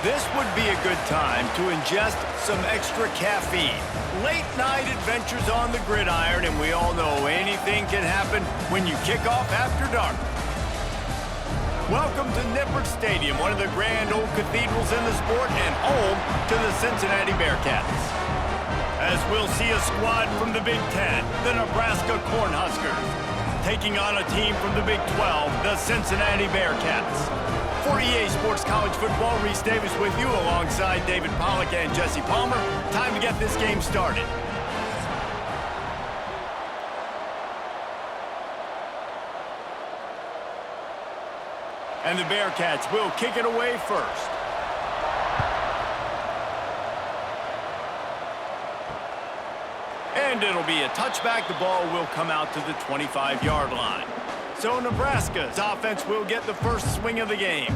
This would be a good time to ingest some extra caffeine. Late night adventures on the gridiron, and we all know anything can happen when you kick off after dark. Welcome to Nippert Stadium, one of the grand old cathedrals in the sport and home to the Cincinnati Bearcats. As we'll see a squad from the Big Ten, the Nebraska Cornhuskers, taking on a team from the Big 12, the Cincinnati Bearcats. For EA Sports College Football, Reese Davis with you alongside David Pollack and Jesse Palmer. Time to get this game started. And the Bearcats will kick it away first. And it'll be a touchback. The ball will come out to the 25-yard line. So Nebraska's offense will get the first swing of the game.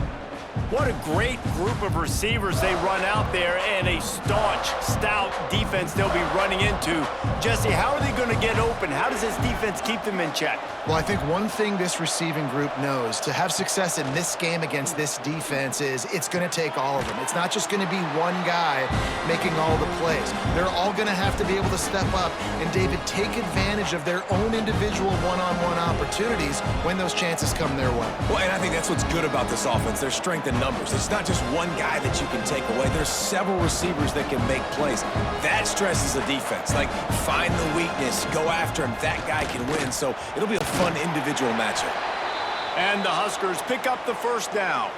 What a great group of receivers they run out there, and a staunch, stout defense they'll be running into. Jesse, how are they going to get open? How does this defense keep them in check? Well, I think one thing this receiving group knows to have success in this game against this defense is it's going to take all of them. It's not just going to be one guy making all the plays. They're all going to have to be able to step up and, David, take advantage of their own individual one-on-one opportunities when those chances come their way. Well, and I think that's what's good about this offense, their strength in numbers. It's not just one guy that you can take away. There's several receivers that can make plays. That stresses the defense. Like, find the weakness, go after him. That guy can win. So it'll be a fun individual matchup. And the Huskers pick up the first down.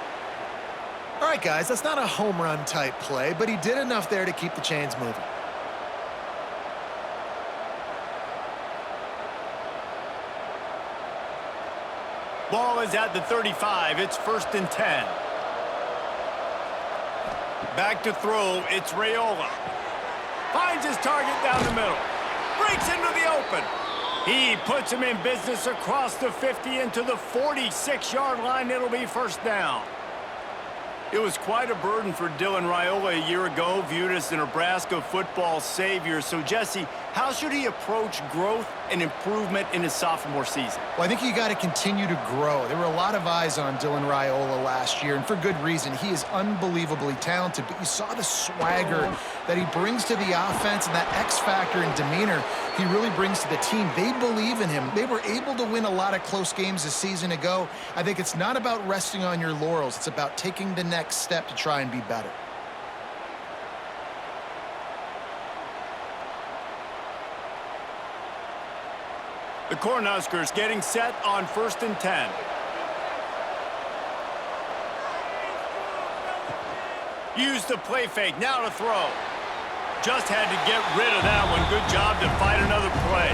All right, guys, that's not a home run type play, but he did enough there to keep the chains moving. Ball is at the 35. It's 1st and 10. Back to throw. It's Raiola. Finds his target down the middle. Breaks into the open. He puts him in business across the 50 into the 46-yard line. It'll be first down. It was quite a burden for Dylan Raiola a year ago, viewed as the Nebraska football savior. So, Jesse, how should he approach growth and improvement in his sophomore season? Well, I think you got to continue to grow. There were a lot of eyes on Dylan Raiola last year, and for good reason. He is unbelievably talented, but you saw the swagger that he brings to the offense and that X factor and demeanor he really brings to the team. They believe in him. They were able to win a lot of close games a season ago. I think it's not about resting on your laurels. It's about taking the next step to try and be better. The Cornhuskers getting set on 1st and 10. Use the play fake, now to throw. Just had to get rid of that one. Good job to fight another play.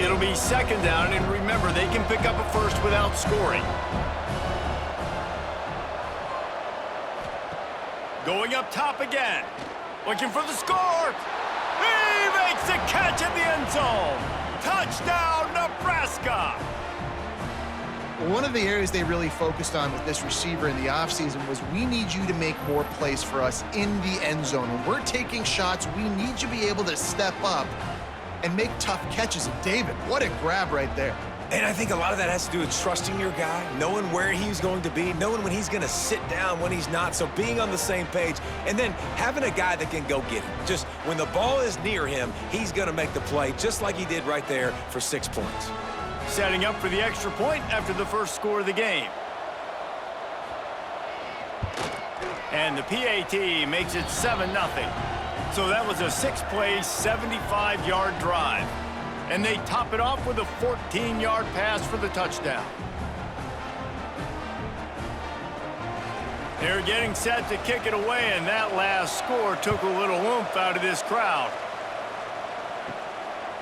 It'll be 2nd down, and remember, they can pick up a first without scoring. Going up top again. Looking for the score. He makes the catch at the end zone. Touchdown, Nebraska! One of the areas they really focused on with this receiver in the offseason was we need you to make more plays for us in the end zone. When we're taking shots, we need you to be able to step up and make tough catches. And David, what a grab right there. And I think a lot of that has to do with trusting your guy, knowing where he's going to be, knowing when he's going to sit down, when he's not. So being on the same page, and then having a guy that can go get him. Just when the ball is near him, he's going to make the play, just like he did right there for 6 points. Setting up for the extra point after the first score of the game. And the PAT makes it 7-0. So that was a 6-play, 75-yard drive. And they top it off with a 14-yard pass for the touchdown. They're getting set to kick it away, and that last score took a little oomph out of this crowd.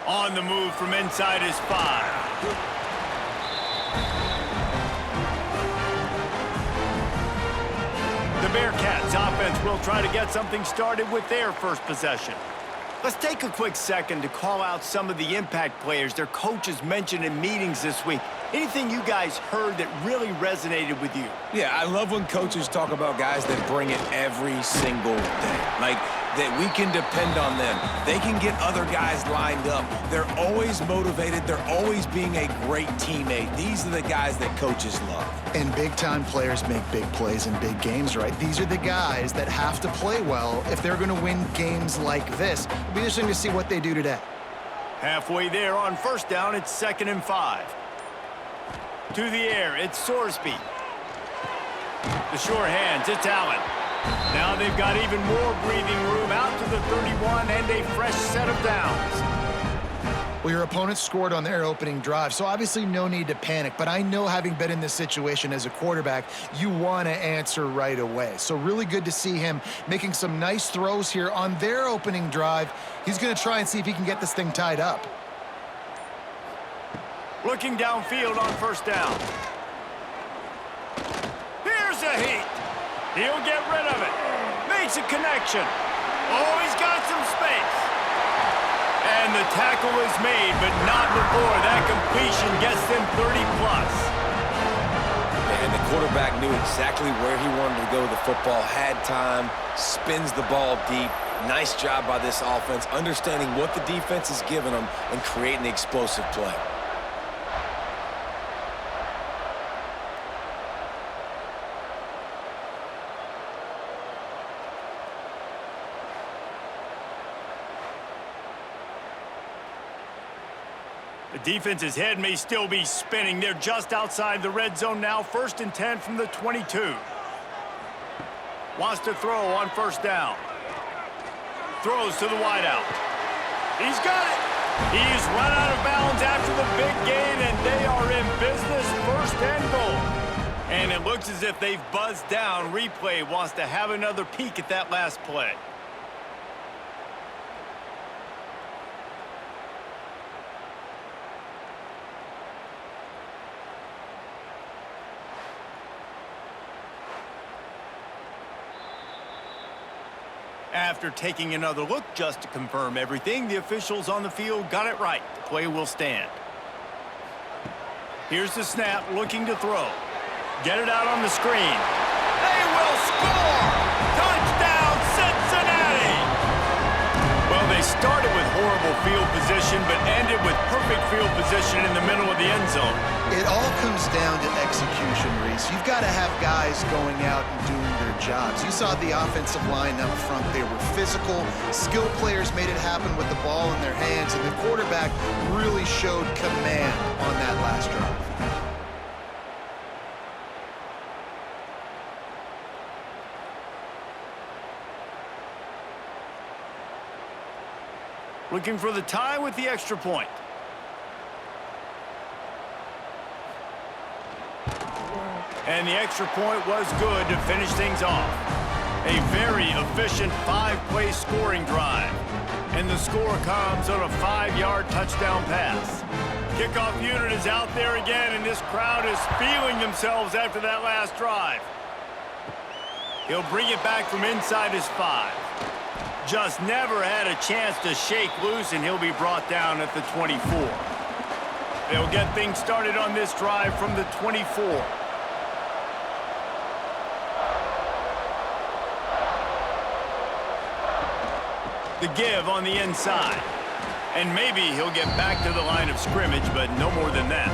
On the move from inside his 5. The Bearcats offense will try to get something started with their first possession. Let's take a quick second to call out some of the impact players their coaches mentioned in meetings this week. Anything you guys heard that really resonated with you? Yeah, I love when coaches talk about guys that bring it every single day. Like, that we can depend on them. They can get other guys lined up. They're always motivated. They're always being a great teammate. These are the guys that coaches love. And big-time players make big plays in big games, right? These are the guys that have to play well if they're going to win games like this. It'll be interesting to see what they do today. Halfway there on first down, it's 2nd and 5. To the air, it's Sorsby. The sure hands, it's Allen. Now they've got even more breathing room out to the 31 and a fresh set of downs. Well, your opponent scored on their opening drive, so obviously no need to panic. But I know, having been in this situation as a quarterback, you want to answer right away. So really good to see him making some nice throws here on their opening drive. He's going to try and see if he can get this thing tied up. Looking downfield on first down. Here's a heat. He'll get rid of it. Makes a connection. Oh, he's got some space. And the tackle is made, but not before that completion gets them 30+. And the quarterback knew exactly where he wanted to go with the football, had time, spins the ball deep. Nice job by this offense, understanding what the defense is giving them and creating the explosive play. The defense's head may still be spinning. They're just outside the red zone now. 1st and 10 from the 22. Wants to throw on first down. Throws to the wideout. He's got it. He's run out of bounds after the big gain, and they are in business. 1st and goal. And it looks as if they've buzzed down. Replay wants to have another peek at that last play. After taking another look just to confirm everything, the officials on the field got it right. The play will stand. Here's the snap, looking to throw. Get it out on the screen. They will score! Touchdown, Cincinnati! Well, they started with horrible field position, but ended with perfect field position in the middle of the end zone. It all comes down to execution, Reese. You've got to have guys going out and doing their jobs. You saw the offensive line up front. They were physical. Skilled players made it happen with the ball in their hands, and the quarterback really showed command on that last drive. Looking for the tie with the extra point. And the extra point was good to finish things off. A very efficient 5-play scoring drive. And the score comes on a 5-yard touchdown pass. Kickoff unit is out there again, and this crowd is feeling themselves after that last drive. He'll bring it back from inside his 5. Just never had a chance to shake loose, and he'll be brought down at the 24. They'll get things started on this drive from the 24. The give on the inside. And maybe he'll get back to the line of scrimmage, but no more than that.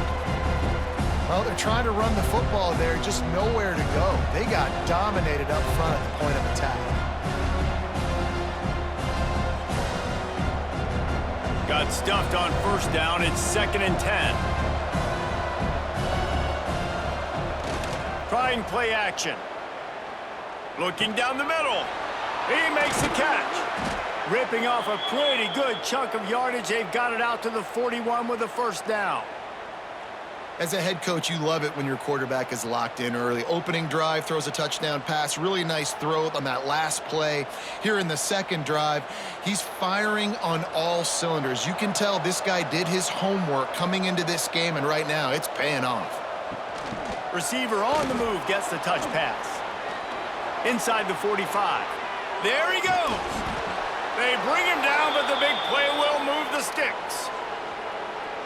Well, they're trying to run the football there, just nowhere to go. They got dominated up front at the point of attack. Got stuffed on first down. It's 2nd and 10. Trying play action. Looking down the middle. He makes the catch. Ripping off a pretty good chunk of yardage. They've got it out to the 41 with a first down. As a head coach, you love it when your quarterback is locked in early. Opening drive, throws a touchdown pass. Really nice throw on that last play. Here in the second drive, he's firing on all cylinders. You can tell this guy did his homework coming into this game, and right now it's paying off. Receiver on the move gets the touch pass. Inside the 45. There he goes. They bring him down, but the big play will move the sticks.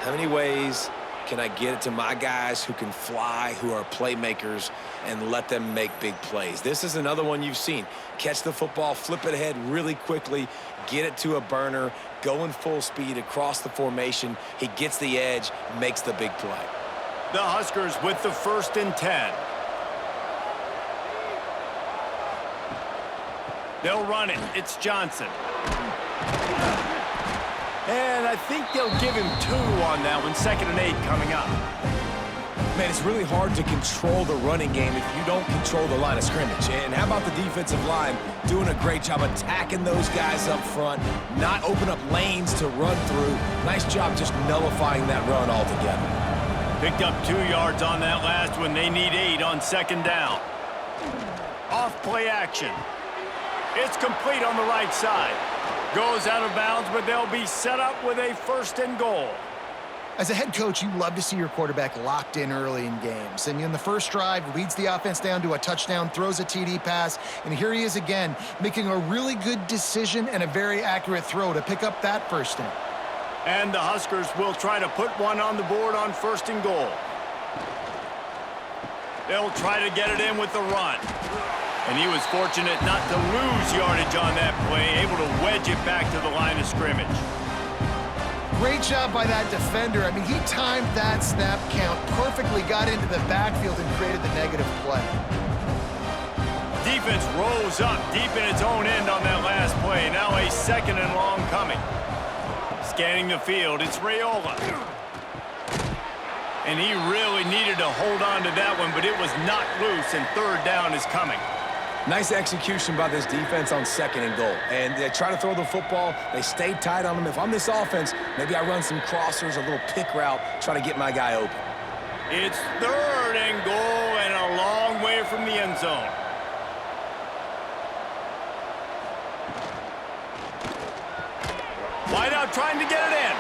How many ways can I get it to my guys who can fly, who are playmakers, and let them make big plays? This is another one you've seen. Catch the football, flip it ahead really quickly, get it to a burner, going full speed across the formation. He gets the edge, makes the big play. The Huskers with the 1st and 10. They'll run it. It's Johnson. And I think they'll give him 2 on that one. 2nd and 8 coming up. Man, it's really hard to control the running game if you don't control the line of scrimmage. And how about the defensive line doing a great job attacking those guys up front, not open up lanes to run through. Nice job just nullifying that run altogether. Picked up 2 yards on that last one. They need 8 on 2nd down. Off play action. It's complete on the right side. Goes out of bounds, but they'll be set up with a 1st and goal. As a head coach, you love to see your quarterback locked in early in games. And in the first drive, leads the offense down to a touchdown, throws a TD pass, and here he is again, making a really good decision and a very accurate throw to pick up that 1st down. And the Huskers will try to put one on the board on 1st and goal. They'll try to get it in with the run. And he was fortunate not to lose yardage on that play, able to wedge it back to the line of scrimmage. Great job by that defender. I mean, he timed that snap count perfectly, got into the backfield and created the negative play. Defense rose up deep in its own end on that last play. Now a 2nd and long coming. Scanning the field, it's Raiola. And he really needed to hold on to that one, but it was knocked loose, and 3rd down is coming. Nice execution by this defense on 2nd and goal. And they try to throw the football. They stay tight on them. If I'm this offense, maybe I run some crossers, a little pick route, try to get my guy open. It's 3rd and goal and a long way from the end zone. Wideout trying to get it in.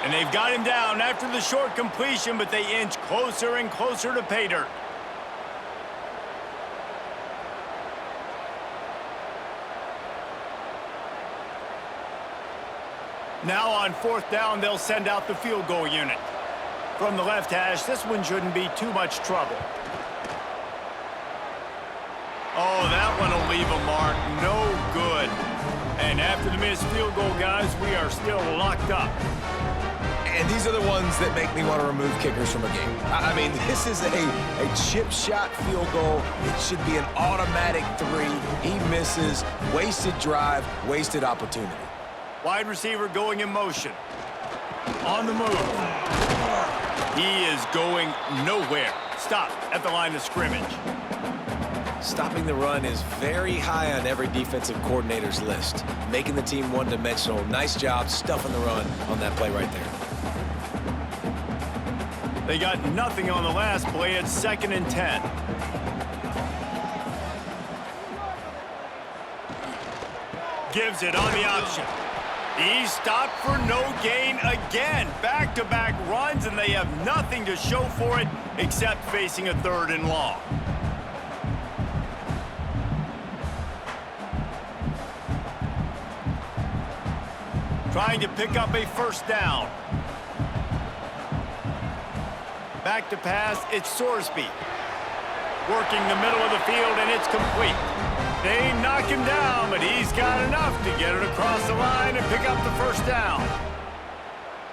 And they've got him down after the short completion, but they inch closer and closer to pay dirt. Now on 4th down, they'll send out the field goal unit. From the left hash, this one shouldn't be too much trouble. Oh, that one will leave a mark. No good. And after the missed field goal, guys, we are still locked up. And these are the ones that make me want to remove kickers from a game. I mean, this is a chip shot field goal. It should be an automatic 3. He misses. Wasted drive, wasted opportunity. Wide receiver going in motion. On the move. He is going nowhere. Stop at the line of scrimmage. Stopping the run is very high on every defensive coordinator's list. Making the team one-dimensional. Nice job stuffing the run on that play right there. They got nothing on the last play. It's 2nd and 10. Gives it on the option. He's stopped for no gain again. Back-to-back runs, and they have nothing to show for it except facing a 3rd and long. Trying to pick up a 1st down. Back to pass, it's Sorsby. Working the middle of the field, and it's complete. They knock him down, but he's got enough to get it across the line and pick up the 1st down.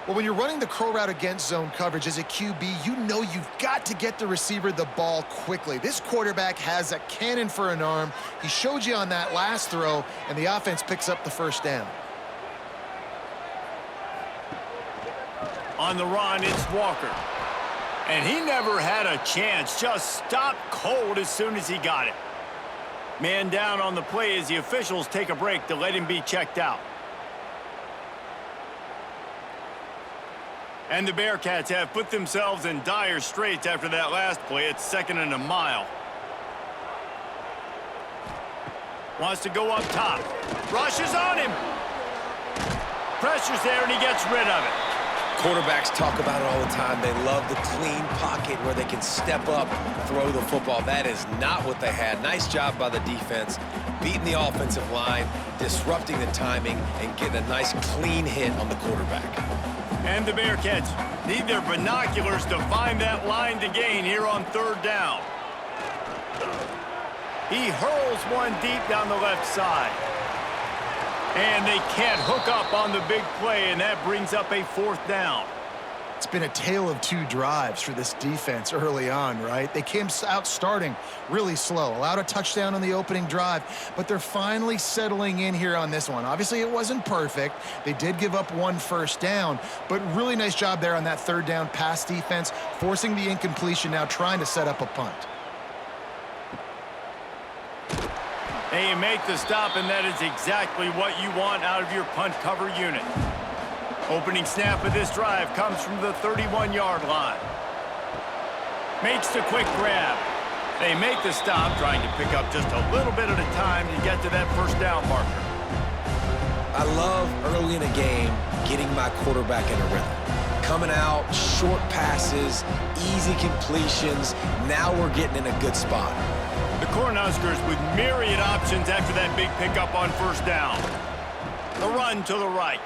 Well, when you're running the crow route against zone coverage as a QB, you know you've got to get the receiver the ball quickly. This quarterback has a cannon for an arm. He showed you on that last throw, and the offense picks up the 1st down. On the run, it's Walker. And he never had a chance, just stopped cold as soon as he got it. Man down on the play as the officials take a break to let him be checked out. And the Bearcats have put themselves in dire straits after that last play. It's 2nd and a mile. Wants to go up top. Rushes on him. Pressure's there, and he gets rid of it. Quarterbacks talk about it all the time. They love the clean pocket where they can step up, throw the football. That is not what they had. Nice job by the defense. beating the offensive line, disrupting the timing, and getting a nice clean hit on the quarterback. And the Bearcats need their binoculars to find that line to gain here on third down. He hurls one deep down the left side. And they can't hook up on the big play, and that brings up a fourth down. It's been a tale of two drives for this defense early on, right? They came out starting really slow, allowed a touchdown on the opening drive, but they're finally settling in here on this one. Obviously, it wasn't perfect. They did give up one first down, but really nice job there on that third down pass defense, forcing the incompletion, now trying to set up a punt. They make the stop, and that is exactly what you want out of your punt cover unit. Opening snap of this drive comes from the 31-yard line. Makes the quick grab. They make the stop, trying to pick up just a little bit at a time to get to that first down marker. I love early in a game getting my quarterback in a rhythm. Coming out, short passes, easy completions. Now we're getting in a good spot. The Cornhuskers with myriad options after that big pickup on first down. The run to the right.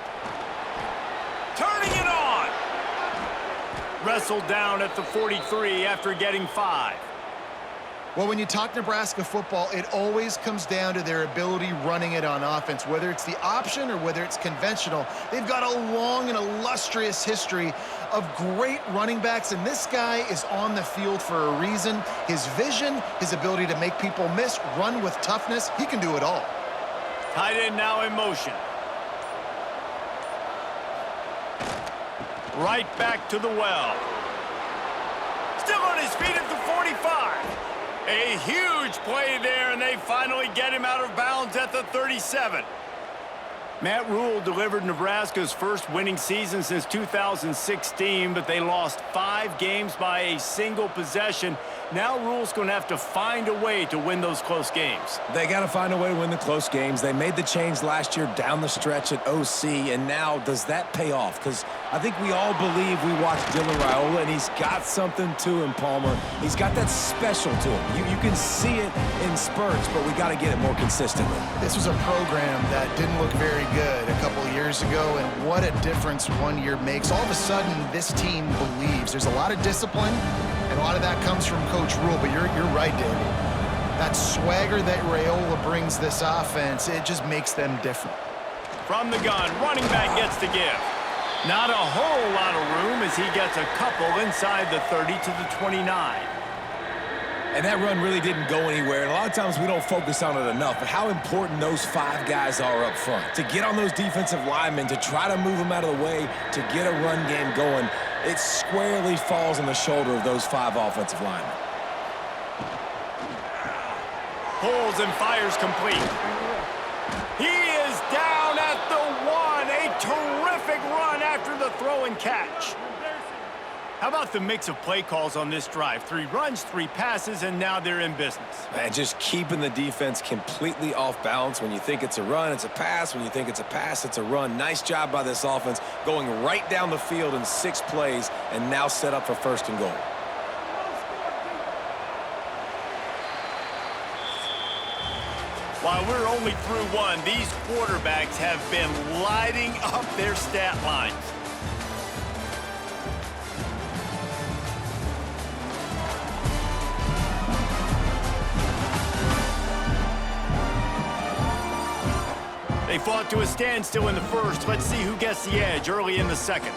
Turning it on. Wrestled down at the 43 after getting 5. Well, when you talk Nebraska football, it always comes down to their ability running it on offense, whether it's the option or whether it's conventional. They've got a long and illustrious history of great running backs, and this guy is on the field for a reason. His vision, his ability to make people miss, run with toughness, he can do it all. Tight end now in motion. Right back to the well. Still on his feet at the 45. A huge play there, and they finally get him out of bounds at the 37. Matt Rule delivered Nebraska's first winning season since 2016, but they lost 5 games by a single possession. Now Rule's going to have to find a way to win those close games. They got to find a way to win the close games. They made the change last year down the stretch at OC, and now does that pay off? Because I think we all believe we watched Dylan Raiola, and he's got something to him, Palmer. He's got that special to him. You can see it in spurts, but we got to get it more consistently. This was a program that didn't look very good a couple of years ago, and what a difference 1 year makes. All of a sudden, this team believes. There's a lot of discipline, and a lot of that comes from Coach Rule, but you're right, David. That swagger that Raiola brings this offense, it just makes them different. From the gun, running back gets the give. Not a whole lot of room as he gets a couple inside the 30 to the 29. And that run really didn't go anywhere. And a lot of times we don't focus on it enough, but how important those 5 guys are up front. To get on those defensive linemen, to try to move them out of the way, to get a run game going, it squarely falls on the shoulder of those 5 offensive linemen. Pulls and fires complete. He is down at the 1. A terrific run after the throw and catch. How about the mix of play calls on this drive? 3 runs, 3 passes, and now they're in business. Man, just keeping the defense completely off balance. When you think it's a run, it's a pass. When you think it's a pass, it's a run. Nice job by this offense, going right down the field in 6 plays and now set up for first and goal. While we're only through 1, these quarterbacks have been lighting up their stat lines. They fought to a standstill in the first. Let's see who gets the edge early in the second.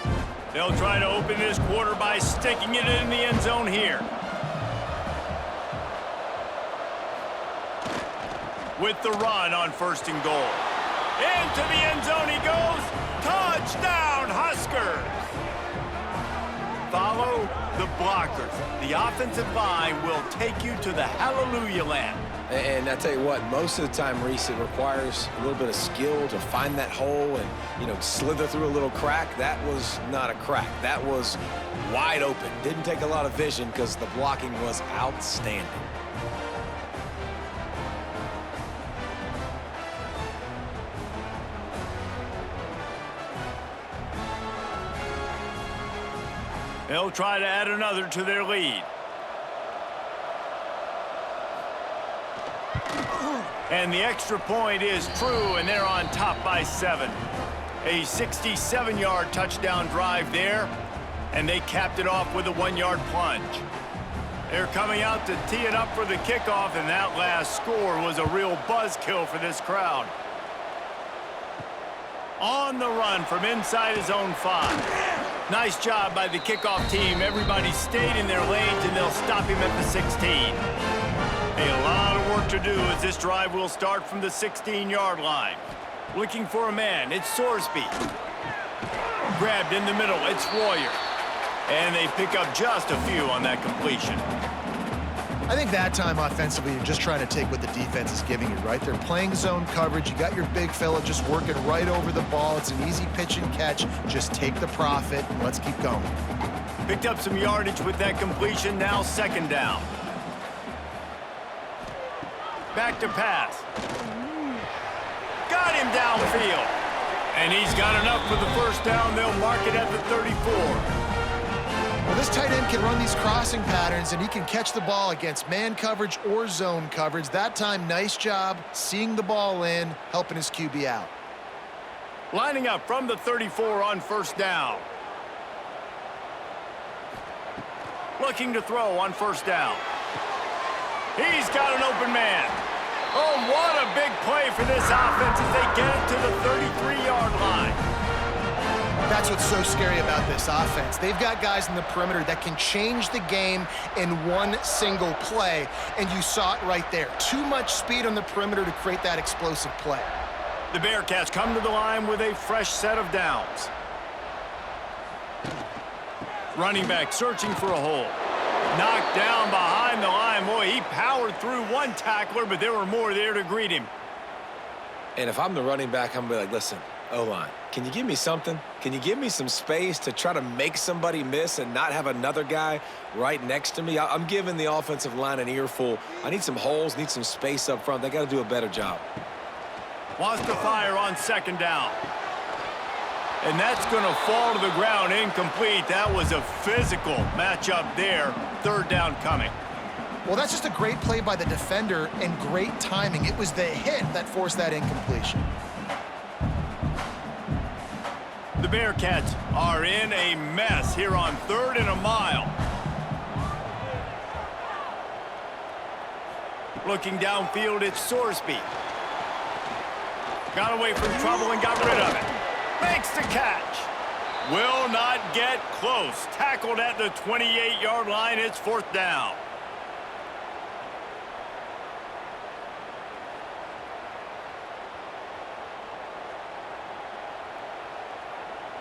They'll try to open this quarter by sticking it in the end zone here. With the run on first and goal. Into the end zone he goes. Touchdown, Huskers! Follow the blockers. The offensive line will take you to the hallelujah land. And I tell you what, most of the time, Reese, it requires a little bit of skill to find that hole and, slither through a little crack. That was not a crack. That was wide open. Didn't take a lot of vision because the blocking was outstanding. They'll try to add another to their lead. And the extra point is true, and they're on top by 7. A 67-yard touchdown drive there, and they capped it off with a 1-yard plunge. They're coming out to tee it up for the kickoff, and that last score was a real buzzkill for this crowd. On the run from inside his own 5. Nice job by the kickoff team. Everybody stayed in their lanes, and they'll stop him at the 16. A lot of work to do as this drive will start from the 16-yard line. Looking for a man, it's Sorsby. Grabbed in the middle, it's Royer. And they pick up just a few on that completion. I think that time offensively, you're just trying to take what the defense is giving you, right? They're playing zone coverage. You got your big fella just working right over the ball. It's an easy pitch and catch. Just take the profit and let's keep going. Picked up some yardage with that completion. Now 2nd down. Back to pass. Got him downfield. And he's got enough for the 1st down. They'll mark it at the 34. Well, this tight end can run these crossing patterns, and he can catch the ball against man coverage or zone coverage. That time, nice job seeing the ball in, helping his QB out. Lining up from the 34 on 1st down. Looking to throw on 1st down. He's got an open man. Oh, what a big play for this offense as they get it to the 33-yard line. That's what's so scary about this offense. They've got guys in the perimeter that can change the game in one single play, and you saw it right there. Too much speed on the perimeter to create that explosive play. The Bearcats come to the line with a fresh set of downs. Running back searching for a hole. Knocked down behind the line. Boy, he powered through one tackler, but there were more there to greet him. And if I'm the running back, I'm going to be like, listen, O-line, can you give me something? Can you give me some space to try to make somebody miss and not have another guy right next to me? I'm giving the offensive line an earful. I need some holes, need some space up front. They got to do a better job. Wants to fire on 2nd down. And that's going to fall to the ground incomplete. That was a physical matchup there. 3rd down coming. Well, that's just a great play by the defender and great timing. It was the hit that forced that incompletion. The Bearcats are in a mess here on 3rd and a mile. Looking downfield, it's Sorsby. Got away from trouble and got rid of it. Makes the catch. Will not get close. Tackled at the 28-yard line. It's 4th down.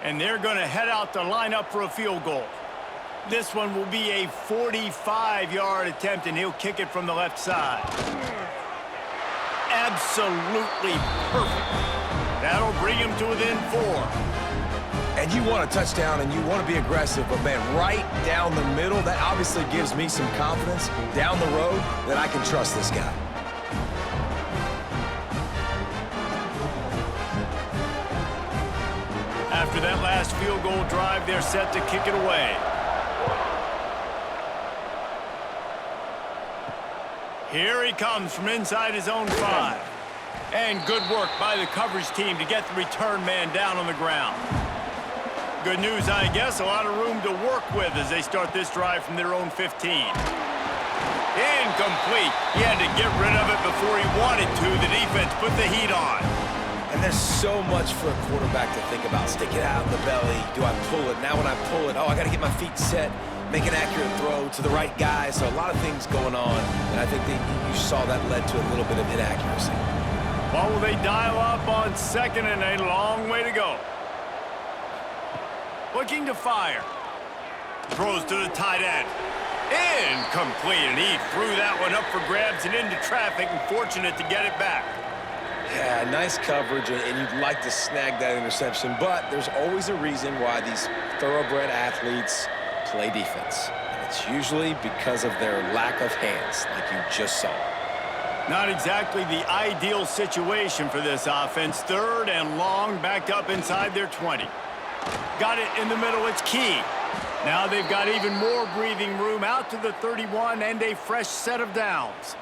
And they're going to head out to line up for a field goal. This one will be a 45-yard attempt, and he'll kick it from the left side. Absolutely perfect. That'll bring him to within 4. And you want a touchdown and you want to be aggressive, but, man, right down the middle, that obviously gives me some confidence down the road that I can trust this guy. After that last field goal drive, they're set to kick it away. Here he comes from inside his own 5. And good work by the coverage team to get the return man down on the ground. Good news, I guess, a lot of room to work with as they start this drive from their own 15. Incomplete. He had to get rid of it before he wanted to. The defense put the heat on. And there's so much for a quarterback to think about. Stick it out in the belly. Do I pull it? Now when I pull it, oh, I got to get my feet set. Make an accurate throw to the right guy. So a lot of things going on. And I think you saw that led to a little bit of inaccuracy. Well, will they dial up on 2nd and a long way to go? Looking to fire. Throws to the tight end. Incomplete, and he threw that one up for grabs and into traffic, and fortunate to get it back. Yeah, nice coverage, and you'd like to snag that interception, but there's always a reason why these thoroughbred athletes play defense. And it's usually because of their lack of hands, like you just saw. Not exactly the ideal situation for this offense. 3rd and long, backed up inside their 20. Got it in the middle, it's Key. Now they've got even more breathing room out to the 31 and a fresh set of downs.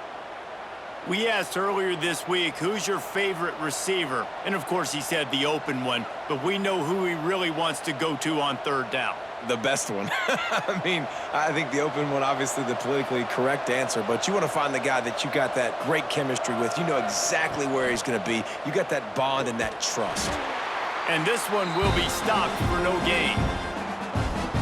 We asked earlier this week, who's your favorite receiver? And, of course, he said the open one, but we know who he really wants to go to on third down. The best one. I mean, I think the open one, obviously the politically correct answer, but you want to find the guy that you got that great chemistry with. You know exactly where he's going to be. You got that bond and that trust. And this one will be stopped for no gain.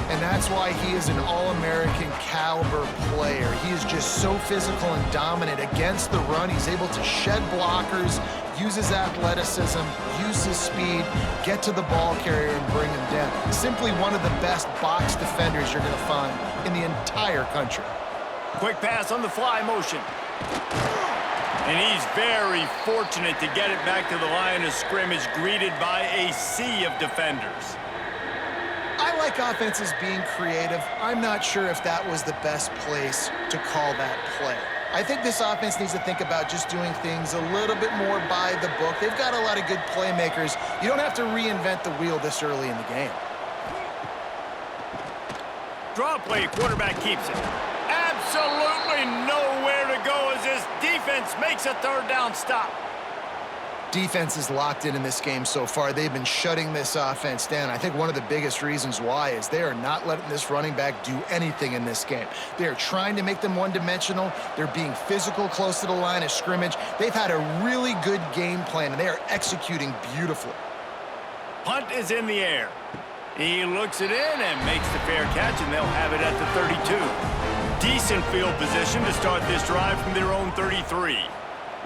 And that's why he is an All-American caliber player. He is just so physical and dominant against the run. He's able to shed blockers, use his athleticism, use his speed, get to the ball carrier and bring him down. Simply one of the best box defenders you're going to find in the entire country. Quick pass on the fly motion. And he's very fortunate to get it back to the line of scrimmage, greeted by a sea of defenders. I like offenses being creative. I'm not sure if that was the best place to call that play. I think this offense needs to think about just doing things a little bit more by the book. They've got a lot of good playmakers. You don't have to reinvent the wheel this early in the game. Draw play, quarterback keeps it. Absolutely nowhere to go as this defense makes a third down stop. Defense is locked in this game so far. They've been shutting this offense down. I think one of the biggest reasons why is they are not letting this running back do anything in this game. They are trying to make them one-dimensional. They're being physical close to the line of scrimmage. They've had a really good game plan, and they are executing beautifully. Punt is in the air. He looks it in and makes the fair catch, and they'll have it at the 32. Decent field position to start this drive from their own 33.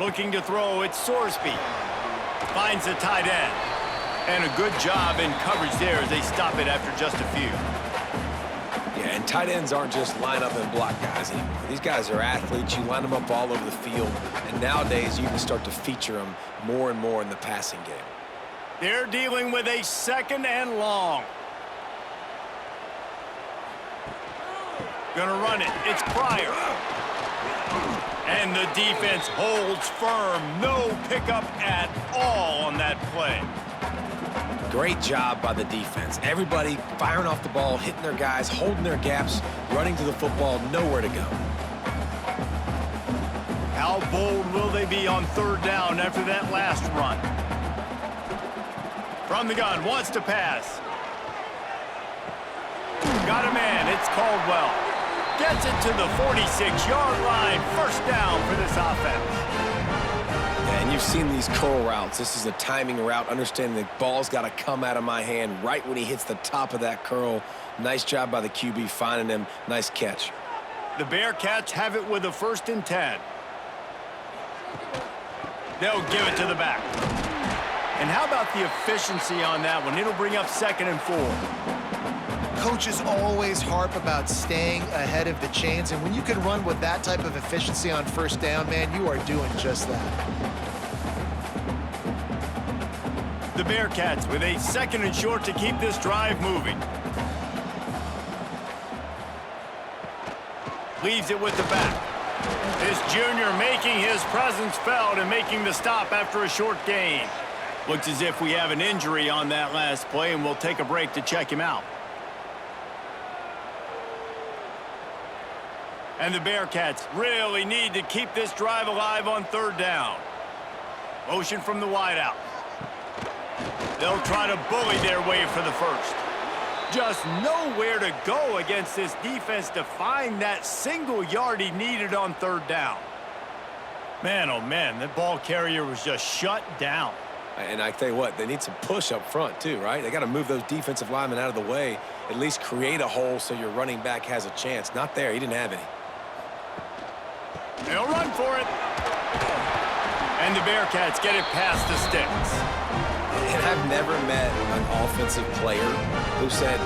Looking to throw, it's Sorsby. Finds the tight end. And a good job in coverage there as they stop it after just a few. Yeah, and tight ends aren't just line up and block guys anymore. These guys are athletes. You line them up all over the field. And nowadays, you can start to feature them more and more in the passing game. They're dealing with a 2nd and long. Gonna run it. It's Pryor. And the defense holds firm. No pickup at all on that play. Great job by the defense. Everybody firing off the ball, hitting their guys, holding their gaps, running to the football, nowhere to go. How bold will they be on third down after that last run? From the gun, wants to pass. Got a man, it's Caldwell. Gets it to the 46-yard line. First down for this offense. Yeah, and you've seen these curl routes. This is a timing route, understanding the ball's got to come out of my hand right when he hits the top of that curl. Nice job by the QB finding him. Nice catch. The Bearcats have it with a 1st and 10. They'll give it to the back. And how about the efficiency on that one? It'll bring up 2nd and 4. Coaches always harp about staying ahead of the chains, and when you can run with that type of efficiency on 1st down, man, you are doing just that. The Bearcats with a 2nd and short to keep this drive moving. Leaves it with the back. This junior making his presence felt and making the stop after a short gain. Looks as if we have an injury on that last play, and we'll take a break to check him out. And the Bearcats really need to keep this drive alive on 3rd down. Motion from the wideout. They'll try to bully their way for the 1st. Just nowhere to go against this defense to find that single yard he needed on 3rd down. Man, oh man, that ball carrier was just shut down. And I tell you what, they need some push up front too, right? They got to move those defensive linemen out of the way, at least create a hole so your running back has a chance. Not there. He didn't have any. They'll run for it. And the Bearcats get it past the sticks. And I've never met an offensive player who said,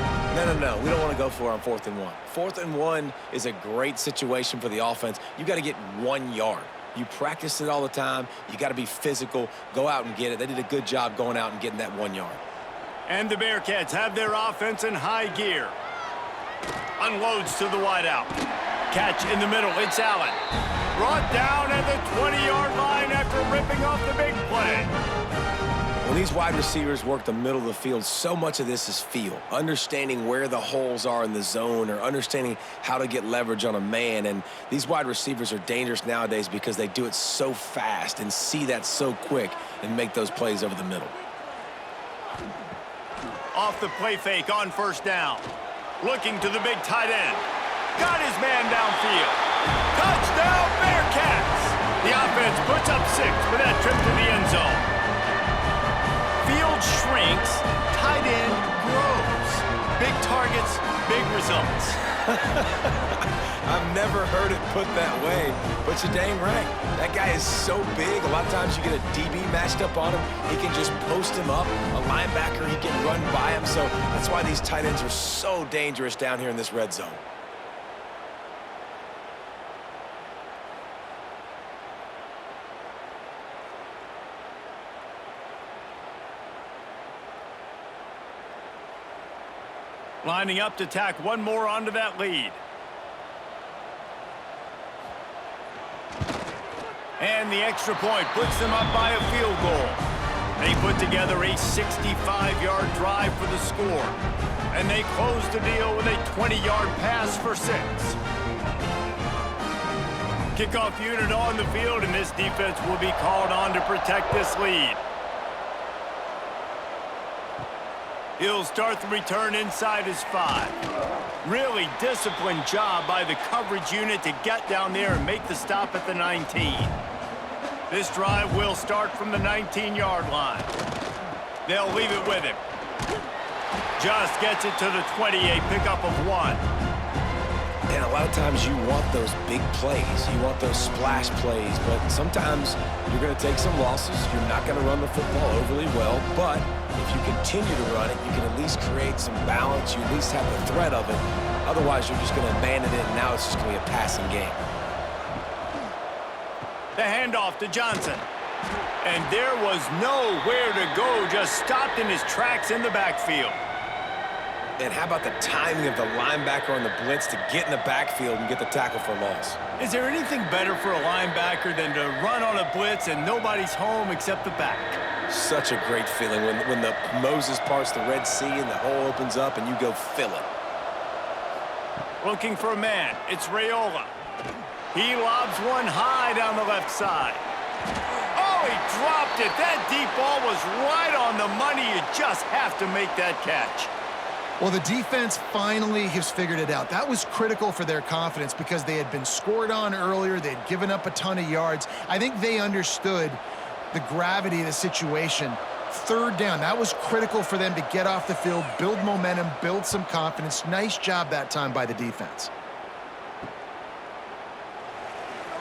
no, we don't want to go for it on 4th and 1. 4th and 1 is a great situation for the offense. You got to get 1 yard. You practice it all the time. You got to be physical. Go out and get it. They did a good job going out and getting that 1 yard. And the Bearcats have their offense in high gear. Unloads to the wideout. Catch in the middle. It's Allen. Brought down at the 20-yard line after ripping off the big play. When these wide receivers work the middle of the field, so much of this is feel, understanding where the holes are in the zone or understanding how to get leverage on a man. And these wide receivers are dangerous nowadays because they do it so fast and see that so quick and make those plays over the middle. Off the play fake on first down. Looking to the big tight end. Got his man downfield. Touchdown, Bearcats! The offense puts up 6 for that trip to the end zone. Field shrinks, tight end grows. Big targets, big results. I've never heard it put that way, but you're dang right. That guy is so big, a lot of times you get a DB matched up on him. He can just post him up. A linebacker, he can run by him. So that's why these tight ends are so dangerous down here in this red zone. Lining up to tack one more onto that lead. And the extra point puts them up by a field goal. They put together a 65-yard drive for the score. And they close the deal with a 20-yard pass for 6. Kickoff unit on the field, and this defense will be called on to protect this lead. He'll start the return inside his 5. Really disciplined job by the coverage unit to get down there and make the stop at the 19. This drive will start from the 19-yard line. They'll leave it with him. Just gets it to the 20, a pickup of 1. And a lot of times you want those big plays. You want those splash plays. But sometimes you're going to take some losses. You're not going to run the football overly well. But if you continue to run it, you can at least create some balance. You at least have the threat of it. Otherwise, you're just going to abandon it, and now it's just going to be a passing game. The handoff to Johnson. And there was nowhere to go. Just stopped in his tracks in the backfield. And how about the timing of the linebacker on the blitz to get in the backfield and get the tackle for loss? Is there anything better for a linebacker than to run on a blitz and nobody's home except the back? Such a great feeling when the Moses parts the Red Sea and the hole opens up and you go fill it. Looking for a man. It's Raiola. He lobs one high down the left side. Oh, he dropped it. That deep ball was right on the money. You just have to make that catch. Well, the defense finally has figured it out. That was critical for their confidence because they had been scored on earlier. They had given up a ton of yards. I think they understood the gravity of the situation. Third down, that was critical for them to get off the field, build momentum, build some confidence. Nice job that time by the defense.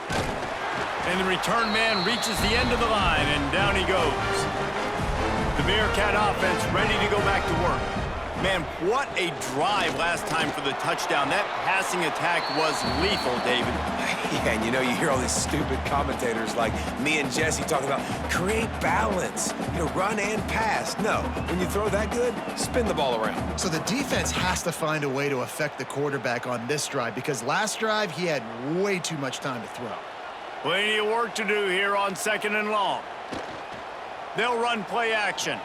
And the return man reaches the end of the line, and down he goes. The Bearcat offense ready to go back to work. Man, what a drive last time for the touchdown. That passing attack was lethal, David. Yeah, and you know, you hear all these stupid commentators like me and Jesse talking about create balance, you know, run and pass. No, when you throw that good, spin the ball around. So the defense has to find a way to affect the quarterback on this drive because last drive he had way too much time to throw. Plenty of work to do here on 2nd and long. They'll run play action.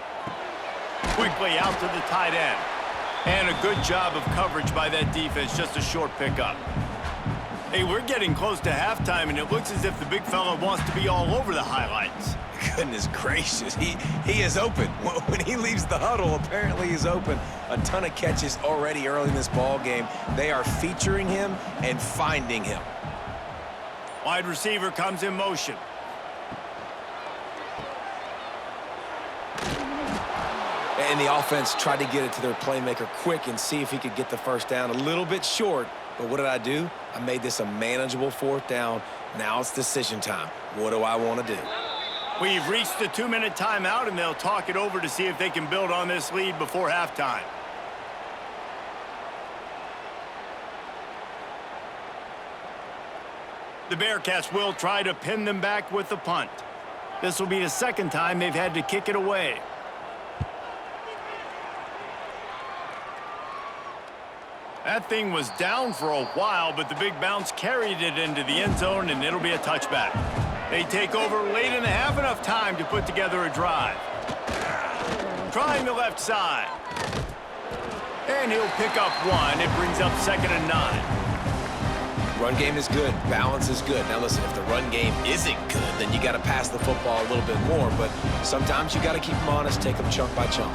Quickly out to the tight end. And a good job of coverage by that defense, just a short pickup. Hey, we're getting close to halftime, and it looks as if the big fella wants to be all over the highlights. Goodness gracious, he is open. When he leaves the huddle, apparently he's open. A ton of catches already early in this ball game. They are featuring him and finding him. Wide receiver comes in motion. And the offense tried to get it to their playmaker quick and see if he could get the first down. A little bit short, but what did I do? I made this a manageable 4th down. Now it's decision time. What do I want to do? We've reached the 2-minute timeout, and they'll talk it over to see if they can build on this lead before halftime. The Bearcats will try to pin them back with the punt. This will be the 2nd time they've had to kick it away. That thing was down for a while, but the big bounce carried it into the end zone, and it'll be a touchback. They take over late in the half, enough time to put together a drive. Trying the left side. And he'll pick up one. It brings up 2nd and 9. Run game is good. Balance is good. Now, listen, if the run game isn't good, then you got to pass the football a little bit more. But sometimes you got to keep them honest, take them chunk by chunk.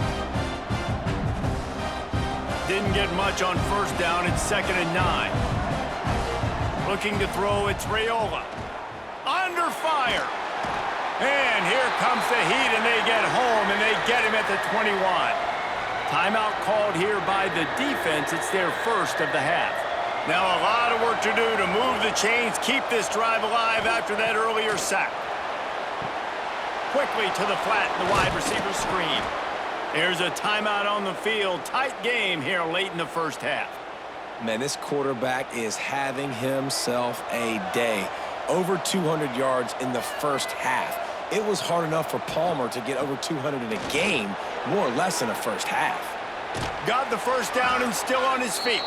Didn't get much on 1st down. It's 2nd and 9. Looking to throw, it's Raiola. Under fire. And here comes the heat, and they get home, and they get him at the 21. Timeout called here by the defense. It's their first of the half. Now a lot of work to do to move the chains, keep this drive alive after that earlier sack. Quickly to the flat, the wide receiver screen. There's a timeout on the field. Tight game here late in the first half. Man, this quarterback is having himself a day. Over 200 yards in the first half. It was hard enough for Palmer to get over 200 in a game, more or less in the first half. Got the 1st down and still on his feet.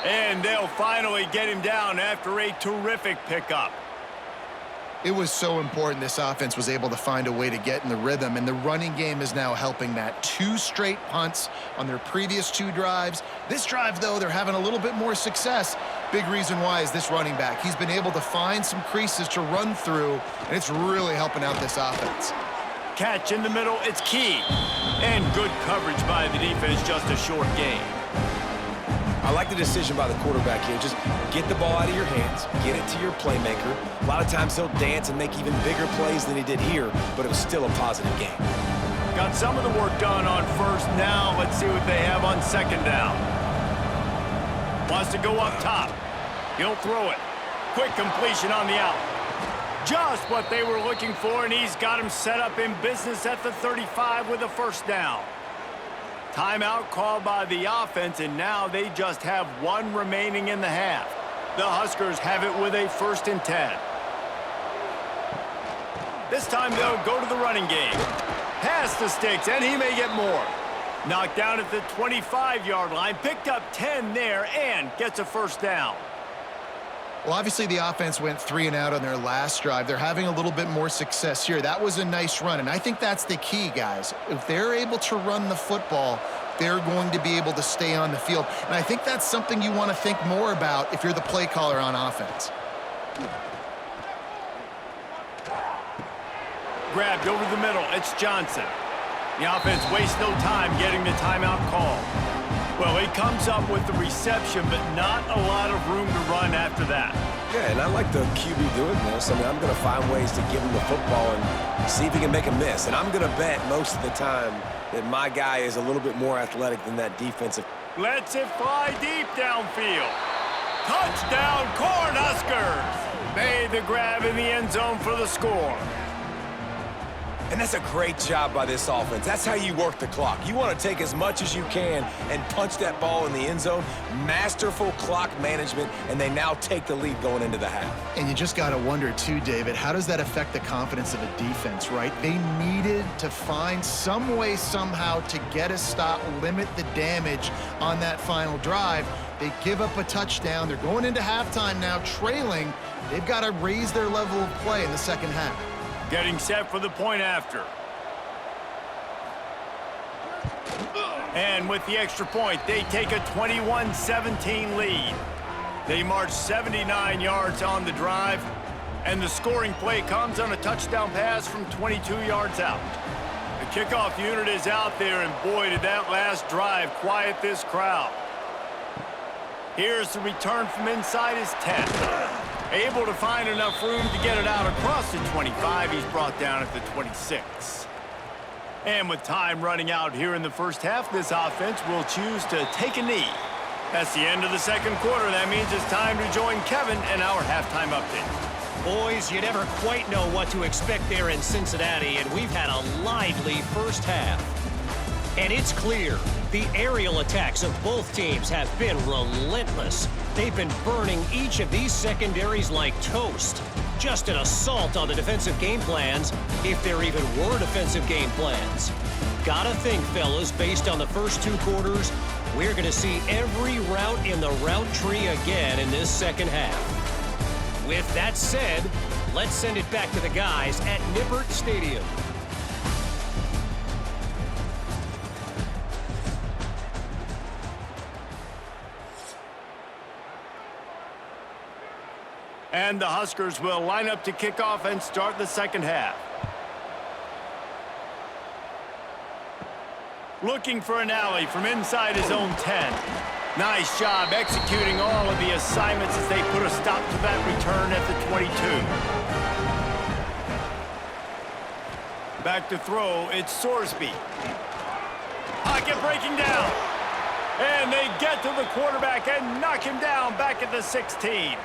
And they'll finally get him down after a terrific pickup. It was so important this offense was able to find a way to get in the rhythm, and the running game is now helping that. 2 straight punts on their previous 2 drives. This drive, though, they're having a little bit more success. Big reason why is this running back. He's been able to find some creases to run through, and it's really helping out this offense. Catch in the middle, it's key. And good coverage by the defense, just a short gain. I like the decision by the quarterback here. Just get the ball out of your hands, get it to your playmaker. A lot of times he'll dance and make even bigger plays than he did here, but it was still a positive game. Got some of the work done on 1st. Now let's see what they have on 2nd down. Wants to go up top. He'll throw it. Quick completion on the out. Just what they were looking for, and he's got him set up in business at the 35 with a 1st down. Timeout called by the offense, and now they just have 1 remaining in the half. The Huskers have it with a 1st and 10. This time they'll go to the running game. Pass the sticks, and he may get more. Knocked down at the 25-yard line, picked up 10 there, and gets a 1st down. Well, obviously the offense went 3 and out on their last drive. They're having a little bit more success here. That was a nice run, and I think that's the key, guys. If they're able to run the football, they're going to be able to stay on the field. And I think that's something you want to think more about if you're the play caller on offense. Grabbed over the middle. It's Johnson. The offense wastes no time getting the timeout call. Well, he comes up with the reception, but not a lot of room to run after that. Yeah, and I like the QB doing this. I mean, I'm going to find ways to give him the football and see if he can make a miss. And I'm going to bet most of the time that my guy is a little bit more athletic than that defensive. Lets it fly deep downfield. Touchdown, Cornhuskers! Made the grab in the end zone for the score. And that's a great job by this offense. That's how you work the clock. You want to take as much as you can and punch that ball in the end zone. Masterful clock management, and they now take the lead going into the half. And you just got to wonder, too, David, how does that affect the confidence of a defense, right? They needed to find some way, somehow, to get a stop, limit the damage on that final drive. They give up a touchdown. They're going into halftime now, trailing. They've got to raise their level of play in the second half. Getting set for the point after. And with the extra point, they take a 21-17 lead. They march 79 yards on the drive, and the scoring play comes on a touchdown pass from 22 yards out. The kickoff unit is out there, and boy, did that last drive quiet this crowd. Here's the return from inside his 10. Able to find enough room to get it out across the 25. He's brought down at the 26. And with time running out here in the first half, this offense will choose to take a knee. That's the end of the second quarter. That means it's time to join Kevin and our halftime update. Boys, you never quite know what to expect there in Cincinnati, and we've had a lively first half. And it's clear, the aerial attacks of both teams have been relentless. They've been burning each of these secondaries like toast. Just an assault on the defensive game plans, if there even were defensive game plans. Gotta think, fellas, based on the first 2 quarters, we're going to see every route in the route tree again in this second half. With that said, let's send it back to the guys at Nippert Stadium. And the Huskers will line up to kick off and start the second half. Looking for an alley from inside his own 10. Nice job executing all of the assignments as they put a stop to that return at the 22. Back to throw, it's Sorsby. Pocket breaking down. And they get to the quarterback and knock him down back at the 16.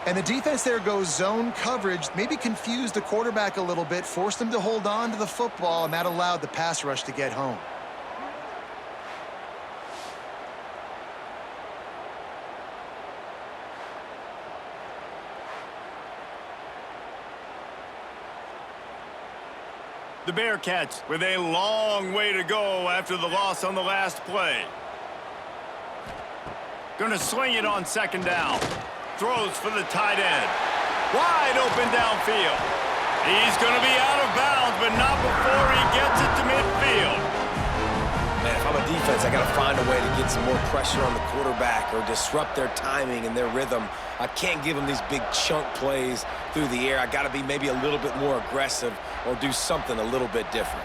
And the defense there goes zone coverage, maybe confused the quarterback a little bit, forced him to hold on to the football, and that allowed the pass rush to get home. The Bearcats with a long way to go after the loss on the last play. Gonna sling it on second down. Throws for the tight end. Wide open downfield. He's gonna be out of bounds, but not before he gets it to midfield. Man, if I'm a defense, I got to find a way to get some more pressure on the quarterback or disrupt their timing and their rhythm. I can't give them these big chunk plays through the air. I got to be maybe a little bit more aggressive or do something a little bit different.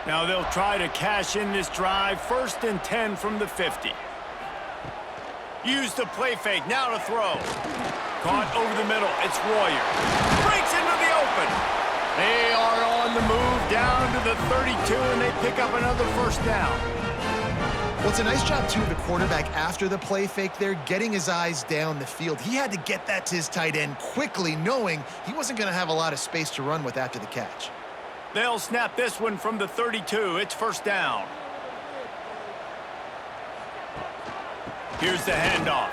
Now they'll try to cash in this drive. 1st and 10 from the 50. Use the play fake. Now to throw. Caught over the middle. It's Royer. Breaks into the open. They are on the move down to the 32, and they pick up another first down. Well, it's a nice job, too, of the quarterback after the play fake there, getting his eyes down the field. He had to get that to his tight end quickly, knowing he wasn't going to have a lot of space to run with after the catch. They'll snap this one from the 32. It's first down. Here's the handoff.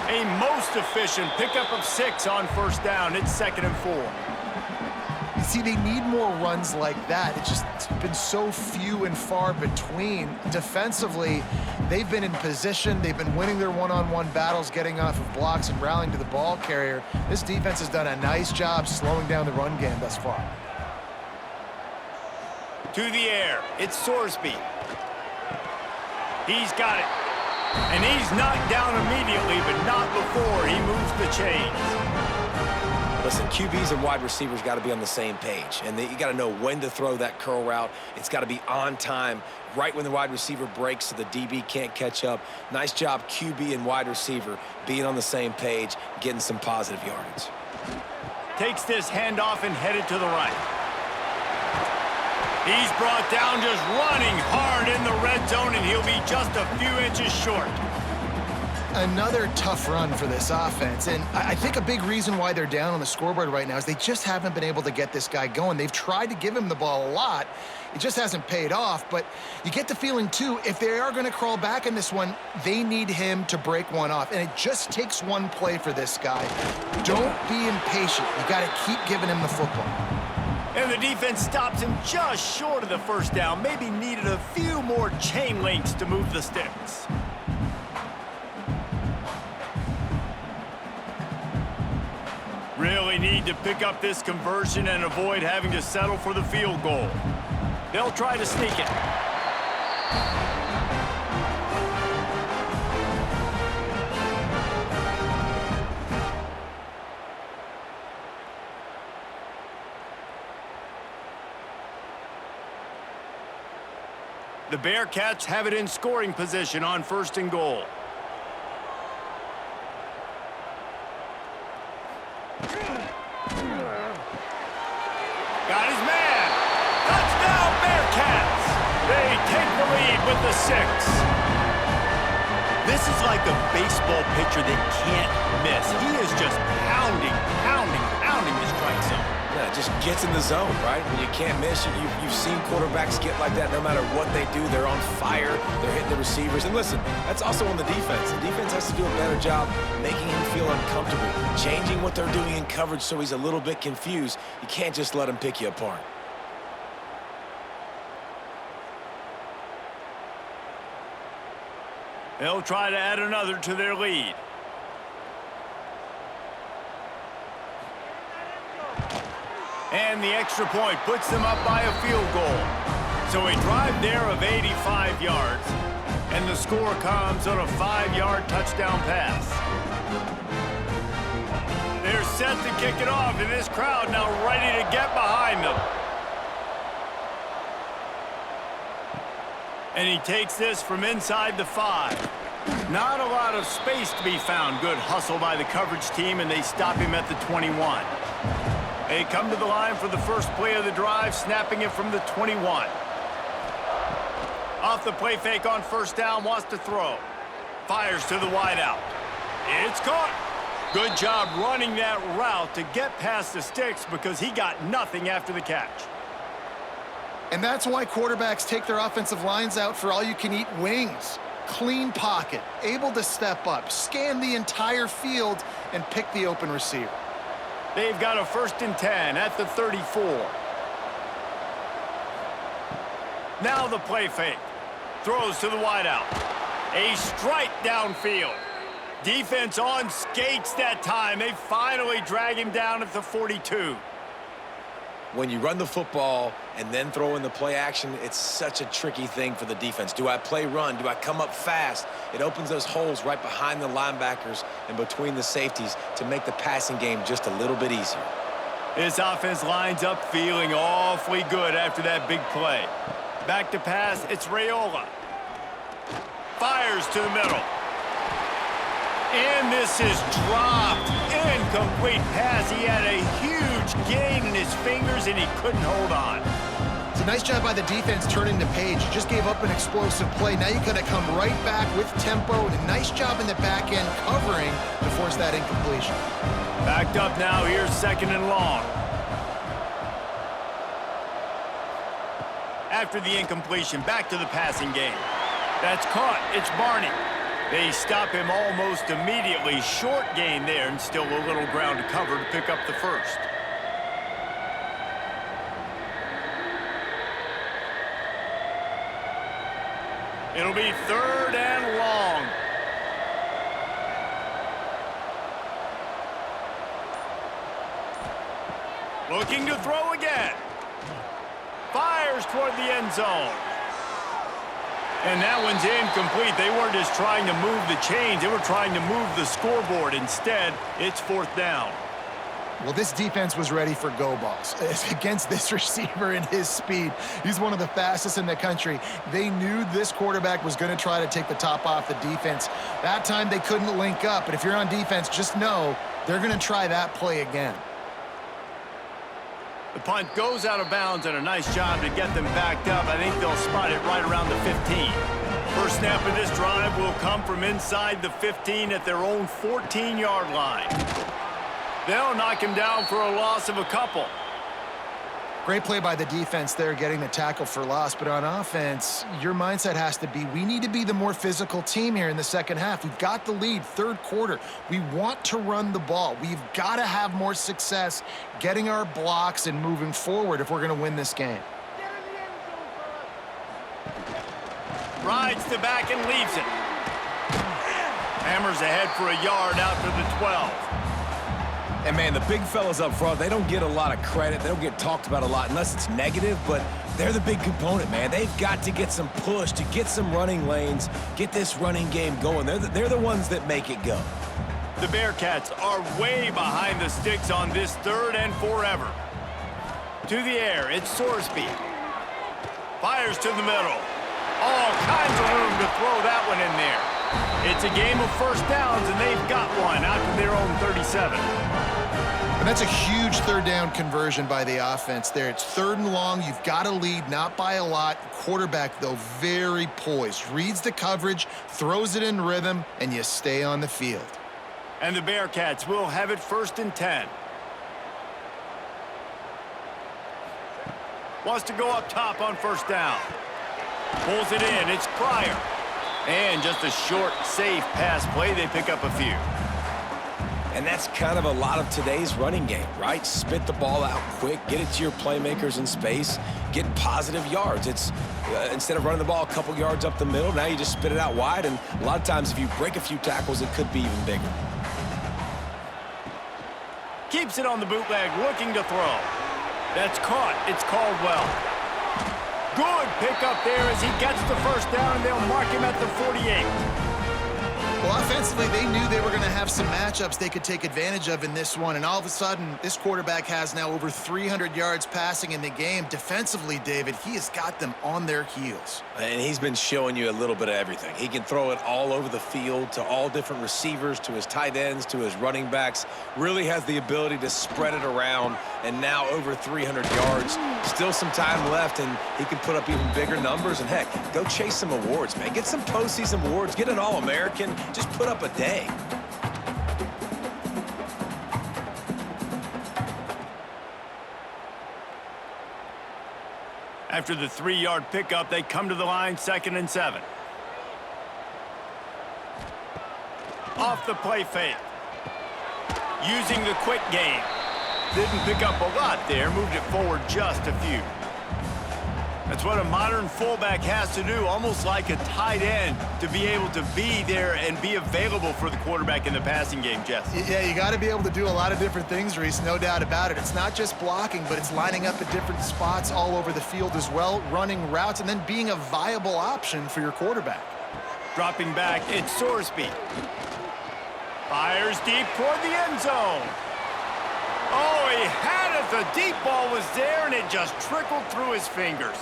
A most efficient pickup of 6 on first down. It's 2nd and 4. You see, they need more runs like that. It's been so few and far between. Defensively, they've been in position. They've been winning their one-on-one battles, getting off of blocks and rallying to the ball carrier. This defense has done a nice job slowing down the run game thus far. To the air. It's Sorsby. He's got it. And he's knocked down immediately, but not before he moves the chains. Listen, QBs and wide receivers got to be on the same page, and you got to know when to throw that curl route. It's got to be on time, right when the wide receiver breaks so the DB can't catch up. Nice job, QB and wide receiver, being on the same page, getting some positive yardage. Takes this handoff and headed to the right. He's brought down, just running hard in the red zone, and he'll be just a few inches short. Another tough run for this offense, and I think a big reason why they're down on the scoreboard right now is they just haven't been able to get this guy going. They've tried to give him the ball a lot. It just hasn't paid off, but you get the feeling, too, if they are going to crawl back in this one, they need him to break one off, and it just takes one play for this guy. Don't be impatient. You got to keep giving him the football. And the defense stops him just short of the first down. Maybe needed a few more chain links to move the sticks. Really need to pick up this conversion and avoid having to settle for the field goal. They'll try to sneak it. The Bearcats have it in scoring position on 1st and goal. Got his man. Touchdown, Bearcats. They take the lead with the 6. This is like a baseball pitcher that can't miss. He is just pounding the strike zone. Yeah, just gets in the zone, right? When you can't miss, you've seen quarterbacks get like that no matter what they do. They're on fire. They're hitting the receivers. And listen, that's also on the defense. The defense has to do a better job making him feel uncomfortable, changing what they're doing in coverage so he's a little bit confused. You can't just let him pick you apart. They'll try to add another to their lead. And the extra point puts them up by a field goal. So a drive there of 85 yards. And the score comes on a 5-yard touchdown pass. set to kick it off, and this crowd now ready to get behind them. And he takes this from inside the 5. Not a lot of space to be found. Good hustle by the coverage team, and they stop him at the 21. They come to the line for the first play of the drive, snapping it from the 21. Off the play fake on first down, wants to throw. Fires to the wideout. It's caught. Good job running that route to get past the sticks because he got nothing after the catch. And that's why quarterbacks take their offensive lines out for all-you-can-eat wings. Clean pocket, able to step up, scan the entire field, and pick the open receiver. They've got a 1st and 10 at the 34. Now the play fake. Throws to the wideout. A strike downfield. Defense on skates that time. They finally drag him down at the 42. When you run the football and then throw in the play action, it's such a tricky thing for the defense. Do I play run? Do I come up fast? It opens those holes right behind the linebackers and between the safeties to make the passing game just a little bit easier. This offense lines up feeling awfully good after that big play. Back to pass, it's Raiola. Fires to the middle. And this is dropped. Incomplete pass. He had a huge gain in his fingers, and he couldn't hold on. It's a nice job by the defense turning the page. You just gave up an explosive play. Now you got to come right back with tempo, and a nice job in the back end covering to force that incompletion. Backed up now. Here's 2nd and long. After the incompletion, back to the passing game. That's caught. It's Barney. They stop him almost immediately. Short gain there, and still a little ground to cover to pick up the 1st. It'll be 3rd and long. Looking to throw again. Fires toward the end zone. And that one's incomplete. They weren't just trying to move the chains. They were trying to move the scoreboard. Instead, it's 4th down. Well, this defense was ready for go balls. Against this receiver and his speed, he's one of the fastest in the country. They knew this quarterback was going to try to take the top off the defense. That time they couldn't link up. But if you're on defense, just know they're going to try that play again. The punt goes out of bounds, and a nice job to get them backed up. I think they'll spot it right around the 15. First snap of this drive will come from inside the 15 at their own 14-yard line. They'll knock him down for a loss of a couple. Great play by the defense there, getting the tackle for loss. But on offense, your mindset has to be, we need to be the more physical team here in the second half. We've got the lead, 3rd quarter. We want to run the ball. We've got to have more success getting our blocks and moving forward if we're going to win this game. Rides the back and leaves it. Hammers ahead for a yard out to the 12. And, man, the big fellas up front, they don't get a lot of credit. They don't get talked about a lot unless it's negative, but they're the big component, man. They've got to get some push, to get some running lanes, get this running game going. They're the ones that make it go. The Bearcats are way behind the sticks on this 3rd and forever. To the air, it's Sorsby. Fires to the middle. All kinds of room to throw that one in there. It's a game of 1st downs, and they've got one out to their own 37. And that's a huge 3rd down conversion by the offense there. It's 3rd and long. You've got to lead, not by a lot. Quarterback, though, very poised. Reads the coverage, throws it in rhythm, and you stay on the field. And the Bearcats will have it 1st and 10. Wants to go up top on 1st down. Pulls it in. It's Pryor. And just a short, safe pass play. They pick up a few. And that's kind of a lot of today's running game, right? Spit the ball out quick, get it to your playmakers in space, get positive yards. It's instead of running the ball a couple yards up the middle, now you just spit it out wide, and a lot of times if you break a few tackles, it could be even bigger. Keeps it on the bootleg, looking to throw. That's caught. It's Caldwell. Good pickup there as he gets the 1st down, and they'll mark him at the 48. Well, offensively, they knew they were going to have some matchups they could take advantage of in this one, and all of a sudden, this quarterback has now over 300 yards passing in the game. Defensively, David, he has got them on their heels. And he's been showing you a little bit of everything. He can throw it all over the field to all different receivers, to his tight ends, to his running backs. Really has the ability to spread it around, and now over 300 yards. Still some time left, and he can put up even bigger numbers. And, heck, go chase some awards, man. Get some postseason awards. Get an All-American. Just put up a day. After the 3-yard pickup, they come to the line, 2nd and 7. Off the play fake. Using the quick game. Didn't pick up a lot there, moved it forward just a few. That's what a modern fullback has to do, almost like a tight end, to be able to be there and be available for the quarterback in the passing game, Jesse. Yeah, you got to be able to do a lot of different things, Reese, no doubt about it. It's not just blocking, but it's lining up at different spots all over the field as well, running routes, and then being a viable option for your quarterback. Dropping back, it's Sorsby. Fires deep toward the end zone. Oh, he had it. The deep ball was there, and it just trickled through his fingers.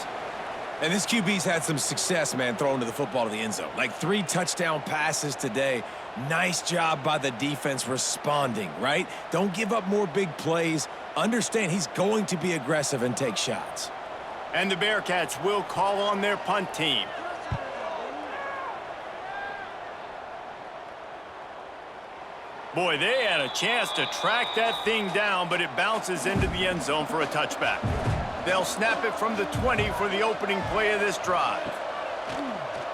And this QB's had some success, man, throwing to the football to the end zone. Like 3 touchdown passes today. Nice job by the defense responding, right? Don't give up more big plays. Understand he's going to be aggressive and take shots. And the Bearcats will call on their punt team. Boy, they had a chance to track that thing down, but it bounces into the end zone for a touchback. They'll snap it from the 20 for the opening play of this drive.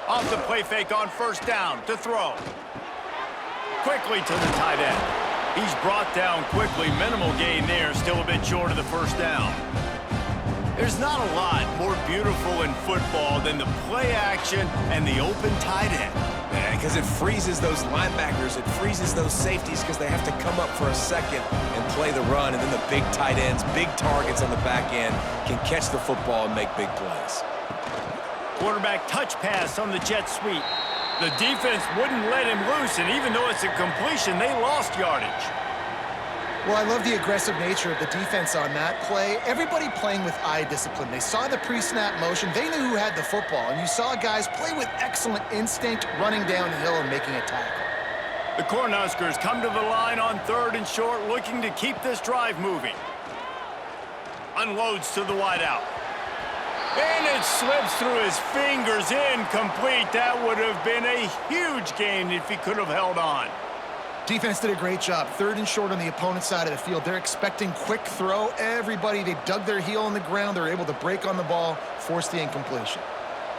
Off the play fake on 1st down to throw. Quickly to the tight end. He's brought down quickly. Minimal gain there, still a bit short of the 1st down. There's not a lot more beautiful in football than the play action and the open tight end. Because it freezes those linebackers, it freezes those safeties because they have to come up for a second and play the run, and then the big tight ends, big targets on the back end can catch the football and make big plays. Quarterback touch pass on the jet sweep. The defense wouldn't let him loose, and even though it's a completion, they lost yardage. Well, I love the aggressive nature of the defense on that play. Everybody playing with eye discipline. They saw the pre-snap motion. They knew who had the football, and you saw guys play with excellent instinct, running downhill and making a tackle. The Cornhuskers come to the line on 3rd and short, looking to keep this drive moving. Unloads to the wideout. And it slips through his fingers, incomplete. That would have been a huge gain if he could have held on. Defense did a great job. 3rd and short on the opponent's side of the field. They're expecting quick throw. Everybody, they dug their heel on the ground. They're able to break on the ball, force the incompletion.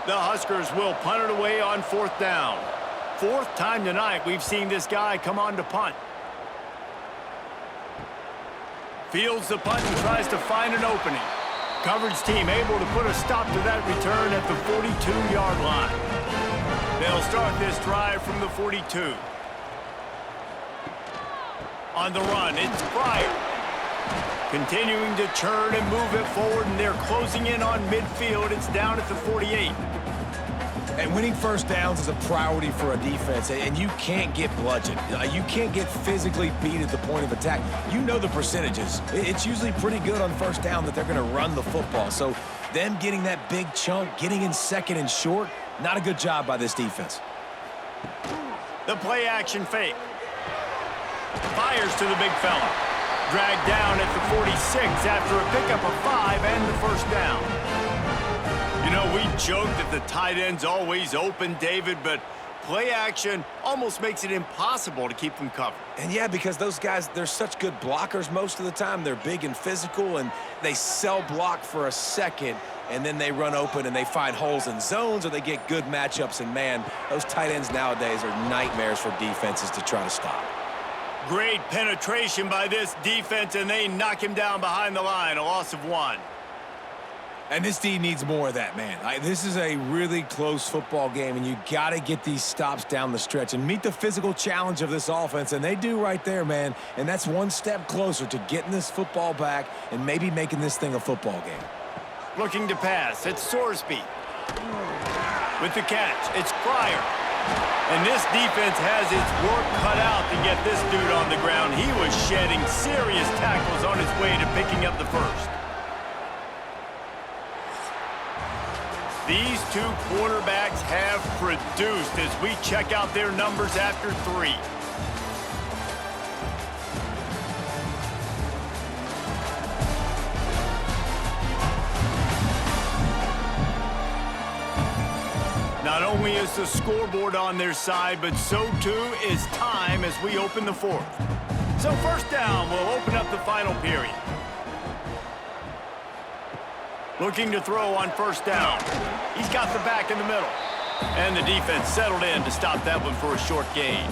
The Huskers will punt it away on 4th down. 4th time tonight we've seen this guy come on to punt. Fields the punt and tries to find an opening. Coverage team able to put a stop to that return at the 42-yard line. They'll start this drive from the 42. On the run, it's Pryor. Continuing to churn and move it forward, and they're closing in on midfield. It's down at the 48. And winning 1st downs is a priority for a defense, and you can't get bludgeoned. You can't get physically beat at the point of attack. You know the percentages. It's usually pretty good on 1st down that they're going to run the football. So them getting that big chunk, getting in 2nd and short, not a good job by this defense. The play action fake. Fires to the big fella. Dragged down at the 46 after a pickup of 5 and the 1st down. You know, we joke that the tight end's always open, David, but play action almost makes it impossible to keep them covered. And yeah, because those guys, they're such good blockers most of the time. They're big and physical, and they sell block for a second, and then they run open and they find holes in zones, or they get good matchups. And man, those tight ends nowadays are nightmares for defenses to try to stop. Great penetration by this defense, and they knock him down behind the line, a loss of 1. And this D needs more of that, man. This is a really close football game, and you got to get these stops down the stretch and meet the physical challenge of this offense, and they do right there, man. And that's one step closer to getting this football back and maybe making this thing a football game. Looking to pass, it's Sorsby. With the catch, it's Pryor. And this defense has its work cut out to get this dude on the ground. He was shedding serious tackles on his way to picking up the first. These two quarterbacks have produced as we check out their numbers after 3. Not only is the scoreboard on their side, but so too is time as we open the 4th. So first down, we'll open up the final period. Looking to throw on first down. He's got the back in the middle. And the defense settled in to stop that one for a short gain.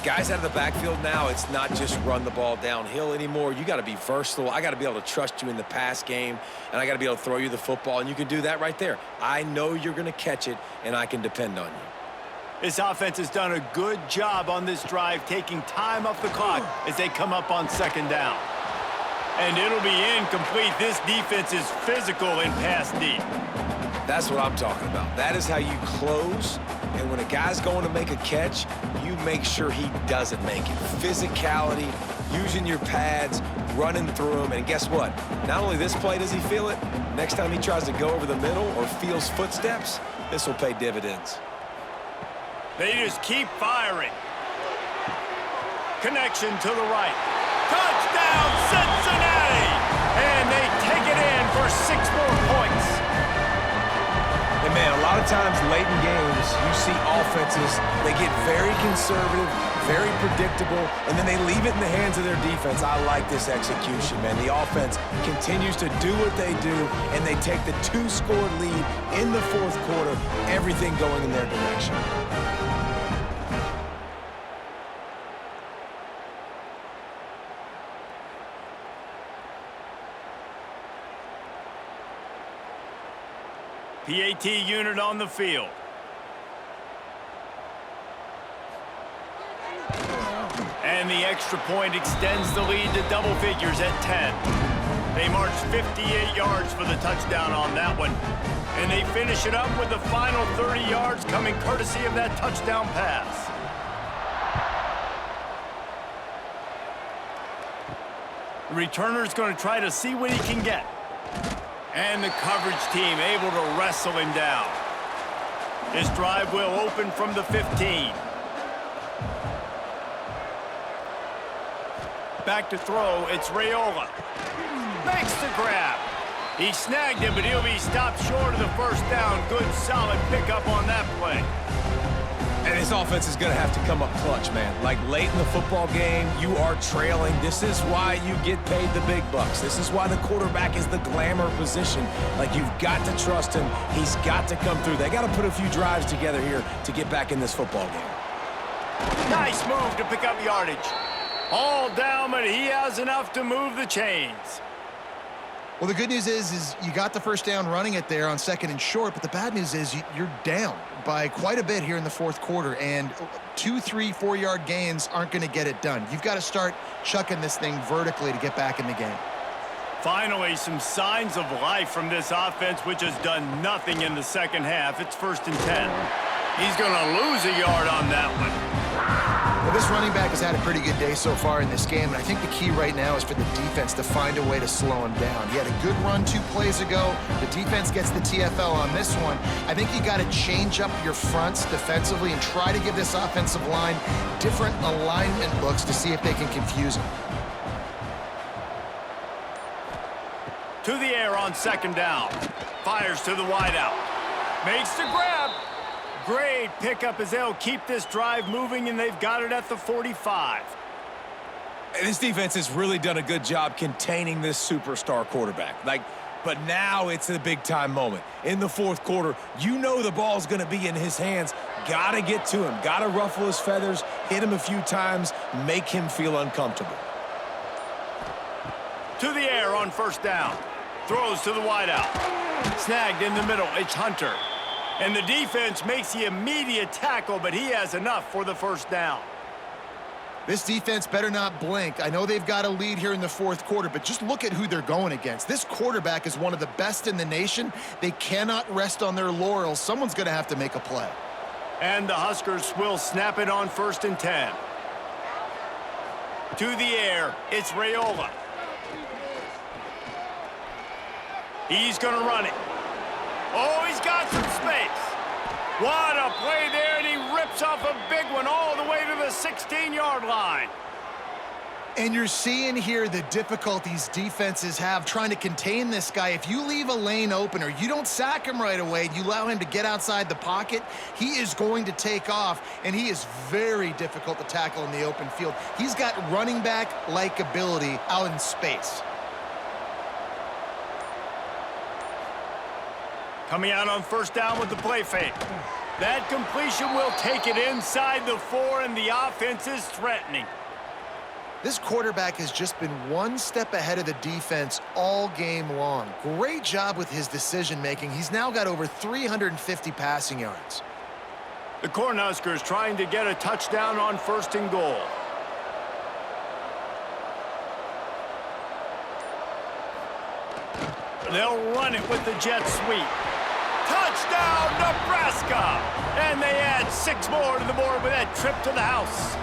Guys out of the backfield now, it's not just run the ball downhill anymore. You got to be versatile. I got to be able to trust you in the pass game, and I got to be able to throw you the football, and you can do that right there. I know you're going to catch it, and I can depend on you. This offense has done a good job on this drive, taking time off the clock as they come up on second down. And it'll be incomplete. This defense is physical in pass deep. That's what I'm talking about. That is how you close. And when a guy's going to make a catch, you make sure he doesn't make it. Physicality, using your pads, running through them. And guess what? Not only this play does he feel it, next time he tries to go over the middle or feels footsteps, this will pay dividends. They just keep firing. Connection to the right. Touchdown, Cincinnati! And they take it in for 6 more points. And man, a lot of times late in games, you see offenses, they get very conservative, very predictable, and then they leave it in the hands of their defense. I like this execution, man. The offense continues to do what they do, and they take the 2-score lead in the 4th quarter, everything going in their direction. PAT unit on the field. And the extra point extends the lead to double figures at 10. They march 58 yards for the touchdown on that one. And they finish it up with the final 30 yards coming courtesy of that touchdown pass. The returner's going to try to see what he can get. And the coverage team able to wrestle him down. This drive will open from the 15. Back to throw, it's Raiola. Makes the grab. He snagged him, but he'll be stopped short of the first down. Good, solid pickup on that play. And this offense is going to have to come up clutch, man. Like late in the football game, you are trailing. This is why you get paid the big bucks. This is why the quarterback is the glamour position. Like, you've got to trust him. He's got to come through. They got to put a few drives together here to get back in this football game. Nice move to pick up yardage. All down, but he has enough to move the chains. Well, the good news is you got the first down running it there on 2nd and short, but the bad news is you're down by quite a bit here in the 4th quarter, and 2, 3, 4-yard gains aren't going to get it done. You've got to start chucking this thing vertically to get back in the game. Finally, some signs of life from this offense, which has done nothing in the second half. It's 1st and 10. He's going to lose a yard on that one. Well, this running back has had a pretty good day so far in this game, and I think the key right now is for the defense to find a way to slow him down. He had a good run 2 plays ago. The defense gets the TFL on this one. I think you got to change up your fronts defensively and try to give this offensive line different alignment looks to see if they can confuse him. To the air on 2nd down. Fires to the wideout. Makes the grab. Great pickup as they'll keep this drive moving, and they've got it at the 45. And this defense has really done a good job containing this superstar quarterback. But now it's a big-time moment. In the 4th quarter, you know the ball's going to be in his hands. Got to get to him. Got to ruffle his feathers, hit him a few times, make him feel uncomfortable. To the air on 1st down. Throws to the wideout. Snagged in the middle. It's Hunter. And the defense makes the immediate tackle, but he has enough for the 1st down. This defense better not blink. I know they've got a lead here in the 4th quarter, but just look at who they're going against. This quarterback is one of the best in the nation. They cannot rest on their laurels. Someone's going to have to make a play. And the Huskers will snap it on 1st and 10. To the air, it's Raiola. He's going to run it. Oh, he's got some space. What a play there, and he rips off a big one all the way to the 16-yard line. And you're seeing here the difficulties defenses have trying to contain this guy. If you leave a lane open or you don't sack him right away, you allow him to get outside the pocket, he is going to take off, and he is very difficult to tackle in the open field. He's got running back-like ability out in space. Coming out on 1st down with the play fake. That completion will take it inside the 4, and the offense is threatening. This quarterback has just been one step ahead of the defense all game long. Great job with his decision-making. He's now got over 350 passing yards. The Cornhuskers trying to get a touchdown on 1st and goal. They'll run it with the jet sweep. Touchdown, Nebraska! And they add 6 more to the board with that trip to the house.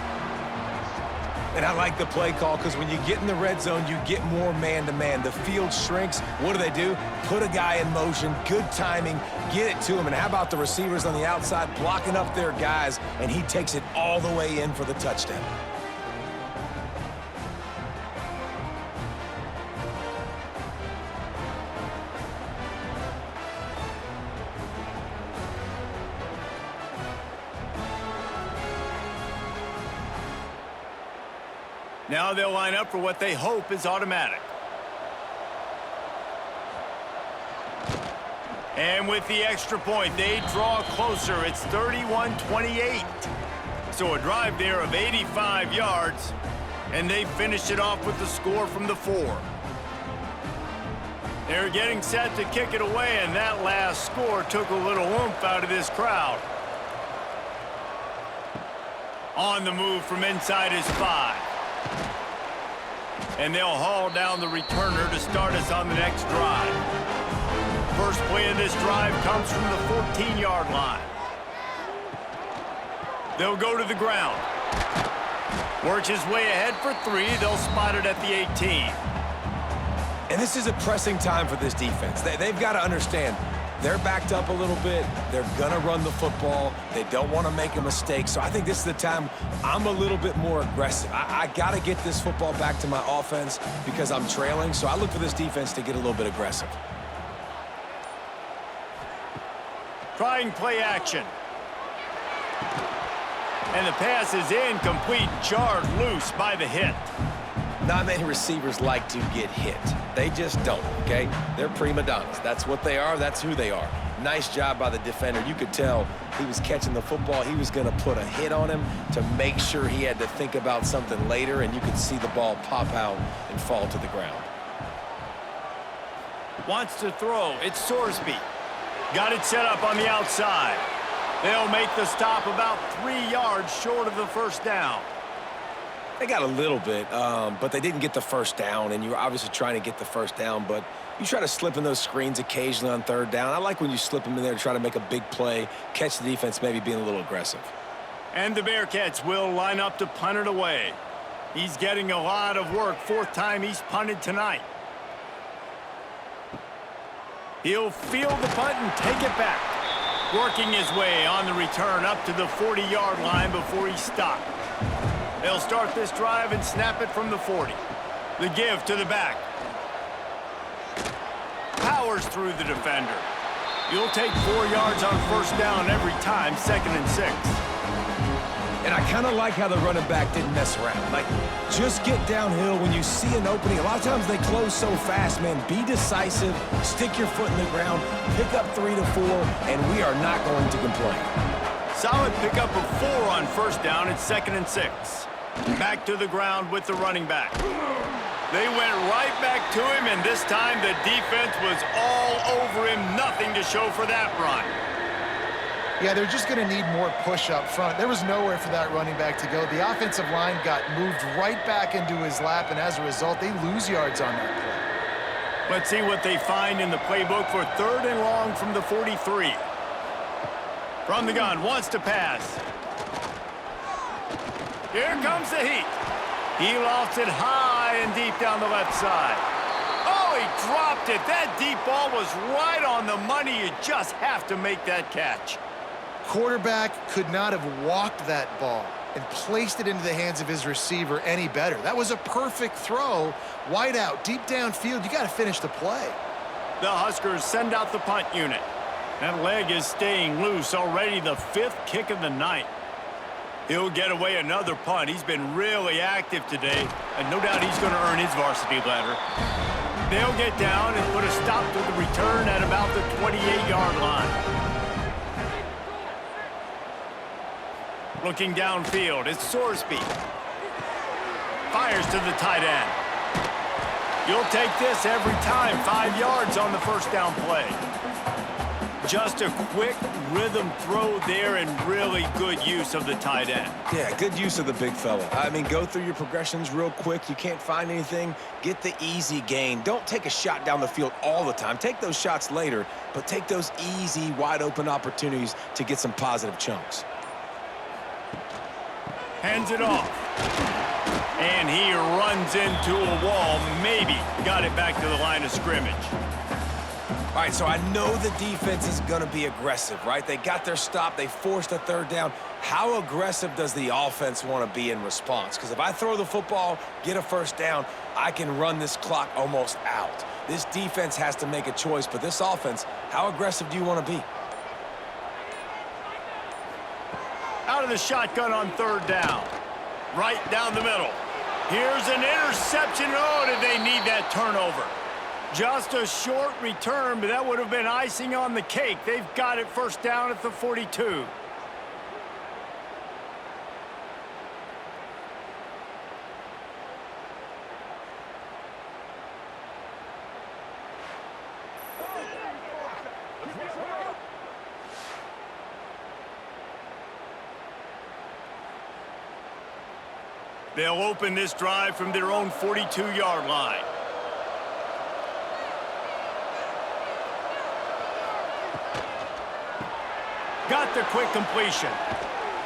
And I like the play call because when you get in the red zone, you get more man-to-man. The field shrinks. What do? Put a guy in motion, good timing, get it to him. And how about the receivers on the outside blocking up their guys, and he takes it all the way in for the touchdown. Now they'll line up for what they hope is automatic. And with the extra point, they draw closer. It's 31-28. So a drive there of 85 yards, and they finish it off with the score from the 4. They're getting set to kick it away, and that last score took a little oomph out of this crowd. On the move from inside is 5. And they'll haul down the returner to start us on the next drive. First play of this drive comes from the 14-yard line. They'll go to the ground. Works his way ahead for 3. They'll spot it at the 18. And this is a pressing time for this defense. They've got to understand, they're backed up a little bit. They're going to run the football. They don't want to make a mistake. So I think this is the time I'm a little bit more aggressive. I got to get this football back to my offense because I'm trailing. So I look for this defense to get a little bit aggressive. Trying play action. And the pass is incomplete, jarred loose by the hit. Not many receivers like to get hit. They just don't, okay? They're prima donnas. That's what they are. That's who they are. Nice job by the defender. You could tell he was catching the football. He was going to put a hit on him to make sure he had to think about something later, and you could see the ball pop out and fall to the ground. Wants to throw. It's Sorsby. Got it set up on the outside. They'll make the stop about 3 yards short of the first down. They got a little bit, but they didn't get the first down, and you were obviously trying to get the first down, but you try to slip in those screens occasionally on 3rd down. I like when you slip them in there to try to make a big play, catch the defense maybe being a little aggressive. And the Bearcats will line up to punt it away. He's getting a lot of work. 4th time he's punted tonight. He'll field the punt and take it back. Working his way on the return up to the 40-yard line before he stopped. They'll start this drive and snap it from the 40. The give to the back. Powers through the defender. You'll take 4 yards on 1st down every time, 2nd and 6. And I kind of like how the running back didn't mess around. Like, just get downhill when you see an opening. A lot of times they close so fast, man. Be decisive, stick your foot in the ground, pick up 3 to 4, and we are not going to complain. Solid pickup of 4 on 1st down. It's 2nd and 6. Back to the ground with the running back. They went right back to him, and this time the defense was all over him. Nothing to show for that run. Yeah, they're just going to need more push up front. There was nowhere for that running back to go. The offensive line got moved right back into his lap, and as a result, they lose yards on that play. Let's see what they find in the playbook for 3rd and long from the 43. From the gun, wants to pass. Here comes the heat. He lofts it high and deep down the left side. Oh, he dropped it. That deep ball was right on the money. You just have to make that catch. Quarterback could not have walked that ball and placed it into the hands of his receiver any better. That was a perfect throw. Wide out, deep downfield. You got to finish the play. The Huskers send out the punt unit. That leg is staying loose, already the 5th kick of the night. He'll get away another punt. He's been really active today, and no doubt he's going to earn his varsity letter. They'll get down and put a stop to the return at about the 28-yard line. Looking downfield, it's Sorsby. Fires to the tight end. You'll take this every time. 5 yards on the first down play. Just a quick rhythm throw there and really good use of the tight end. Yeah, good use of the big fella. I mean, go through your progressions real quick. You can't find anything. Get the easy gain. Don't take a shot down the field all the time. Take those shots later, but take those easy, wide-open opportunities to get some positive chunks. Hands it off. And he runs into a wall. Maybe got it back to the line of scrimmage. All right, so I know the defense is going to be aggressive, right? They got their stop. They forced a third down. How aggressive does the offense want to be in response? Because if I throw the football, get a first down, I can run this clock almost out. This defense has to make a choice, but this offense, how aggressive do you want to be? Out of the shotgun on third down. Right down the middle. Here's an interception. Oh, did they need that turnover? Just a short return, but that would have been icing on the cake. They've got it first down at the 42. They'll open this drive from their own 42-yard line. Got the quick completion.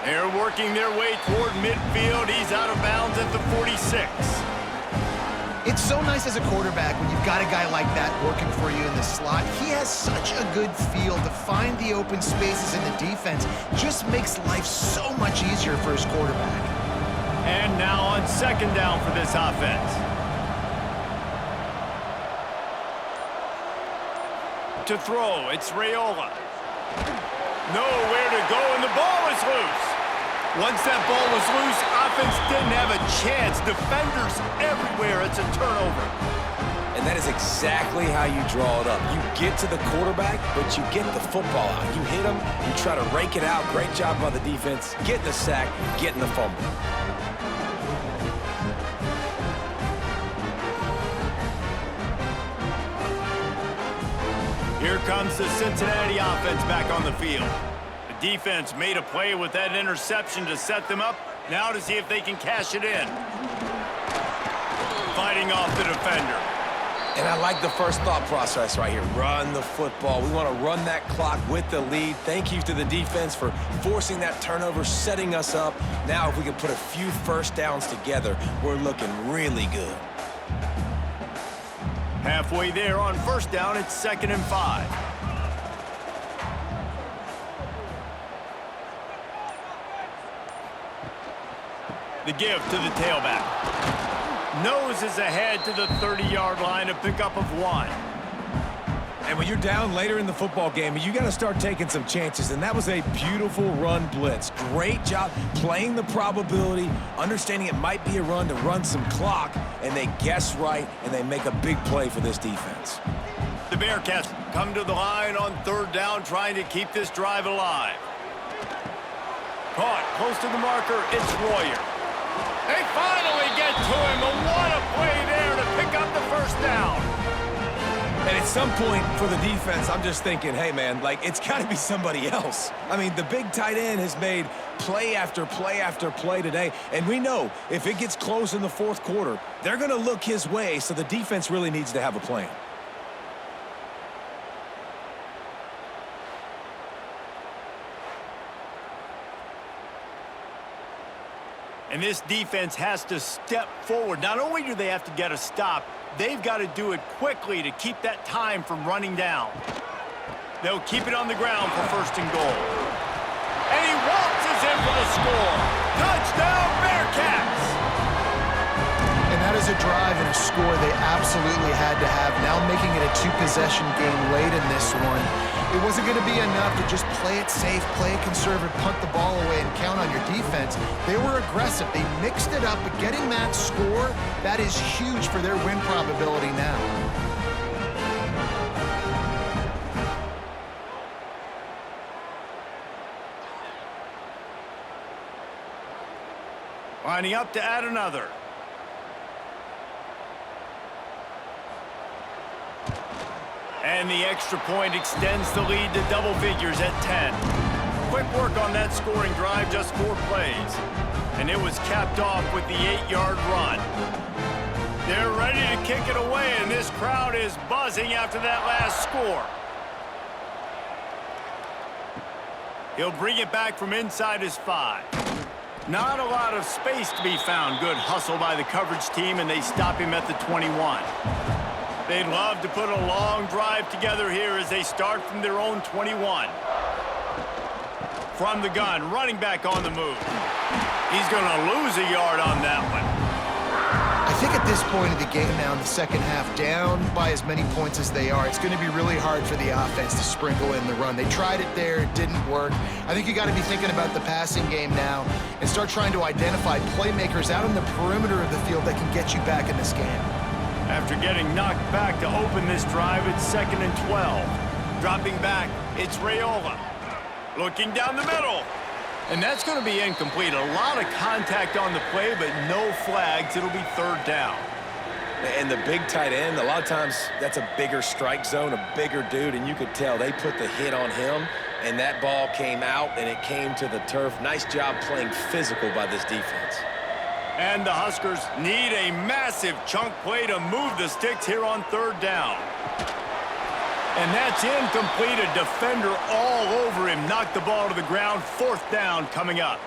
They're working their way toward midfield. He's out of bounds at the 46. It's so nice as a quarterback when you've got a guy like that working for you in the slot. He has such a good feel to find the open spaces in the defense. Just makes life so much easier for his quarterback. And now on second down for this offense. To throw, it's Raiola. Nowhere to go, and the ball is loose. Once that ball was loose, offense didn't have a chance. Defenders everywhere. It's a turnover. And that is exactly how you draw it up. You get to the quarterback, but you get the football out. You hit him, you try to rake it out. Great job by the defense. Getting the sack, getting the fumble. Here comes the Cincinnati offense back on the field. The defense made a play with that interception to set them up. Now to see if they can cash it in. Fighting off the defender. And I like the first thought process right here. Run the football. We want to run that clock with the lead. Thank you to the defense for forcing that turnover, setting us up. Now if we can put a few first downs together, we're looking really good. Halfway there on first down, it's 2nd and 5. The give to the tailback. Noses ahead to the 30-yard line, a pickup of 1. And when you're down later in the football game, you got to start taking some chances. And that was a beautiful run blitz. Great job playing the probability, understanding it might be a run to run some clock, and they guess right, and they make a big play for this defense. The Bearcats come to the line on third down, trying to keep this drive alive. Caught close to the marker, it's Royer. They finally get to him, but what a play there to pick up the first down. And at some point for the defense, I'm just thinking, hey, man, like, it's got to be somebody else. I mean, the big tight end has made play after play after play today. And we know if it gets close in the fourth quarter, they're going to look his way, so the defense really needs to have a plan. And this defense has to step forward. Not only do they have to get a stop, they've got to do it quickly to keep that time from running down. They'll keep it on the ground for 1st and goal. And he waltzes in for the score. Touchdown, Bearcats! And that is a drive and a score they absolutely had to have. Now making it a 2-possession game late in this one. It wasn't going to be enough to just play it safe, play it conservative, punt the ball away, and count on your defense. They were aggressive. They mixed it up, but getting that score, that is huge for their win probability now. Lining up to add another. And the extra point extends the lead to double figures at 10. Quick work on that scoring drive, just 4 plays. And it was capped off with the 8-yard run. They're ready to kick it away, and this crowd is buzzing after that last score. He'll bring it back from inside his 5. Not a lot of space to be found. Good hustle by the coverage team, and they stop him at the 21. They'd love to put a long drive together here as they start from their own 21. From the gun, running back on the move. He's going to lose a yard on that one. I think at this point of the game now in the second half, down by as many points as they are, it's going to be really hard for the offense to sprinkle in the run. They tried it there, it didn't work. I think you got to be thinking about the passing game now and start trying to identify playmakers out on the perimeter of the field that can get you back in this game. After getting knocked back to open this drive, it's 2nd and 12. Dropping back, it's Raiola. Looking down the middle. And that's going to be incomplete. A lot of contact on the play, but no flags. It'll be 3rd down. And the big tight end, a lot of times that's a bigger strike zone, a bigger dude, and you could tell they put the hit on him, and that ball came out, and it came to the turf. Nice job playing physical by this defense. And the Huskers need a massive chunk play to move the sticks here on 3rd down. And that's incomplete. A defender all over him. Knocked the ball to the ground. 4th down coming up.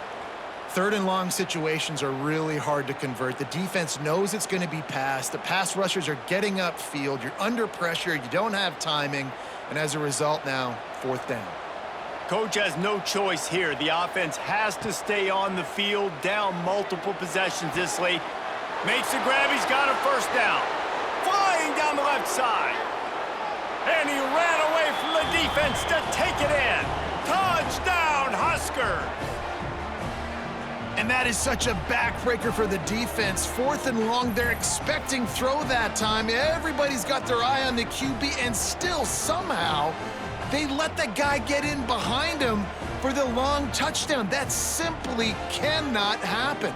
3rd and long situations are really hard to convert. The defense knows it's going to be passed. The pass rushers are getting upfield. You're under pressure. You don't have timing. And as a result now, 4th down. Coach has no choice here. The offense has to stay on the field, down multiple possessions this late. Makes the grab. He's got a 1st down. Flying down the left side. And he ran away from the defense to take it in. Touchdown, Huskers! And that is such a backbreaker for the defense. 4th and long, they're expecting throw that time. Everybody's got their eye on the QB, and still somehow they let the guy get in behind him for the long touchdown. That simply cannot happen.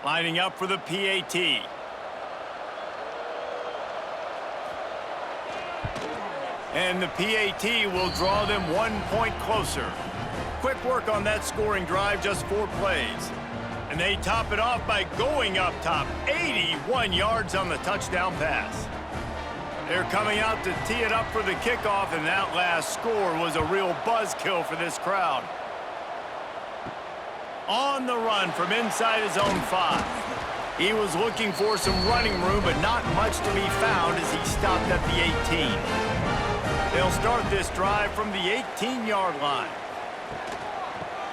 Lining up for the PAT. And the PAT will draw them 1 point closer. Quick work on that scoring drive, just 4 plays. And they top it off by going up top. 81 yards on the touchdown pass. They're coming out to tee it up for the kickoff, and that last score was a real buzzkill for this crowd. On the run from inside his own 5. He was looking for some running room, but not much to be found as he stopped at the 18. They'll start this drive from the 18-yard line.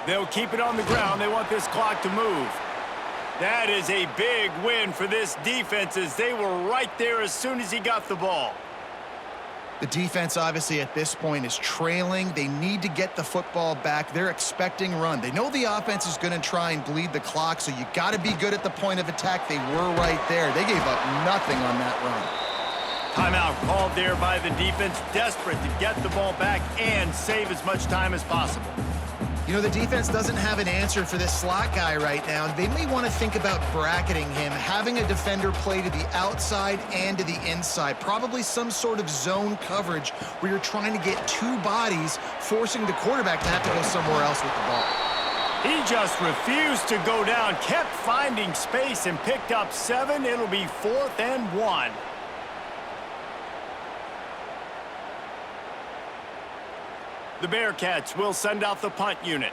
They'll keep it on the ground. They want this clock to move. That is a big win for this defense as they were right there as soon as he got the ball. The defense, obviously, at this point is trailing. They need to get the football back. They're expecting run. They know the offense is going to try and bleed the clock, so you got to be good at the point of attack. They were right there. They gave up nothing on that run. Timeout called there by the defense, desperate to get the ball back and save as much time as possible. You know, the defense doesn't have an answer for this slot guy right now. They may want to think about bracketing him, having a defender play to the outside and to the inside. Probably some sort of zone coverage where you're trying to get two bodies, forcing the quarterback to have to go somewhere else with the ball. He just refused to go down, kept finding space and picked up 7. It'll be 4th and 1. The Bearcats will send out the punt unit.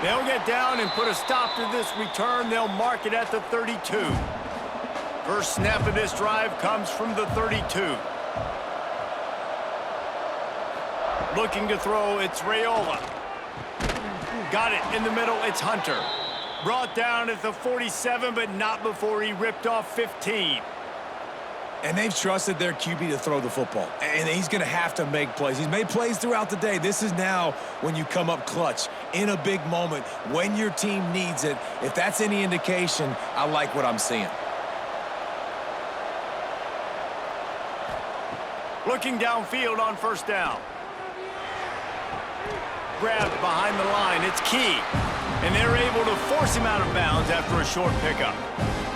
They'll get down and put a stop to this return. They'll mark it at the 32. First snap of this drive comes from the 32. Looking to throw, it's Raiola. Got it in the middle, it's Hunter. Brought down at the 47, but not before he ripped off 15. And they've trusted their QB to throw the football. And he's going to have to make plays. He's made plays throughout the day. This is now when you come up clutch in a big moment when your team needs it. If that's any indication, I like what I'm seeing. Looking downfield on first down. Grabbed behind the line. It's Key. And they're able to force him out of bounds after a short pickup.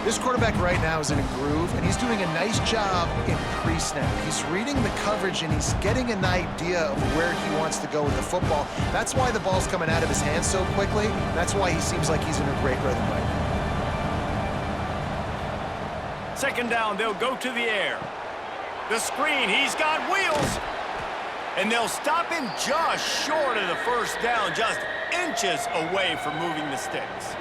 This quarterback right now is in a groove, and he's doing a nice job in pre-snap. He's reading the coverage, and he's getting an idea of where he wants to go with the football. That's why the ball's coming out of his hands so quickly. That's why he seems like he's in a great rhythm right now. Second down, they'll go to the air. The screen, he's got wheels. And they'll stop him just short of the first down, just inches away from moving the sticks.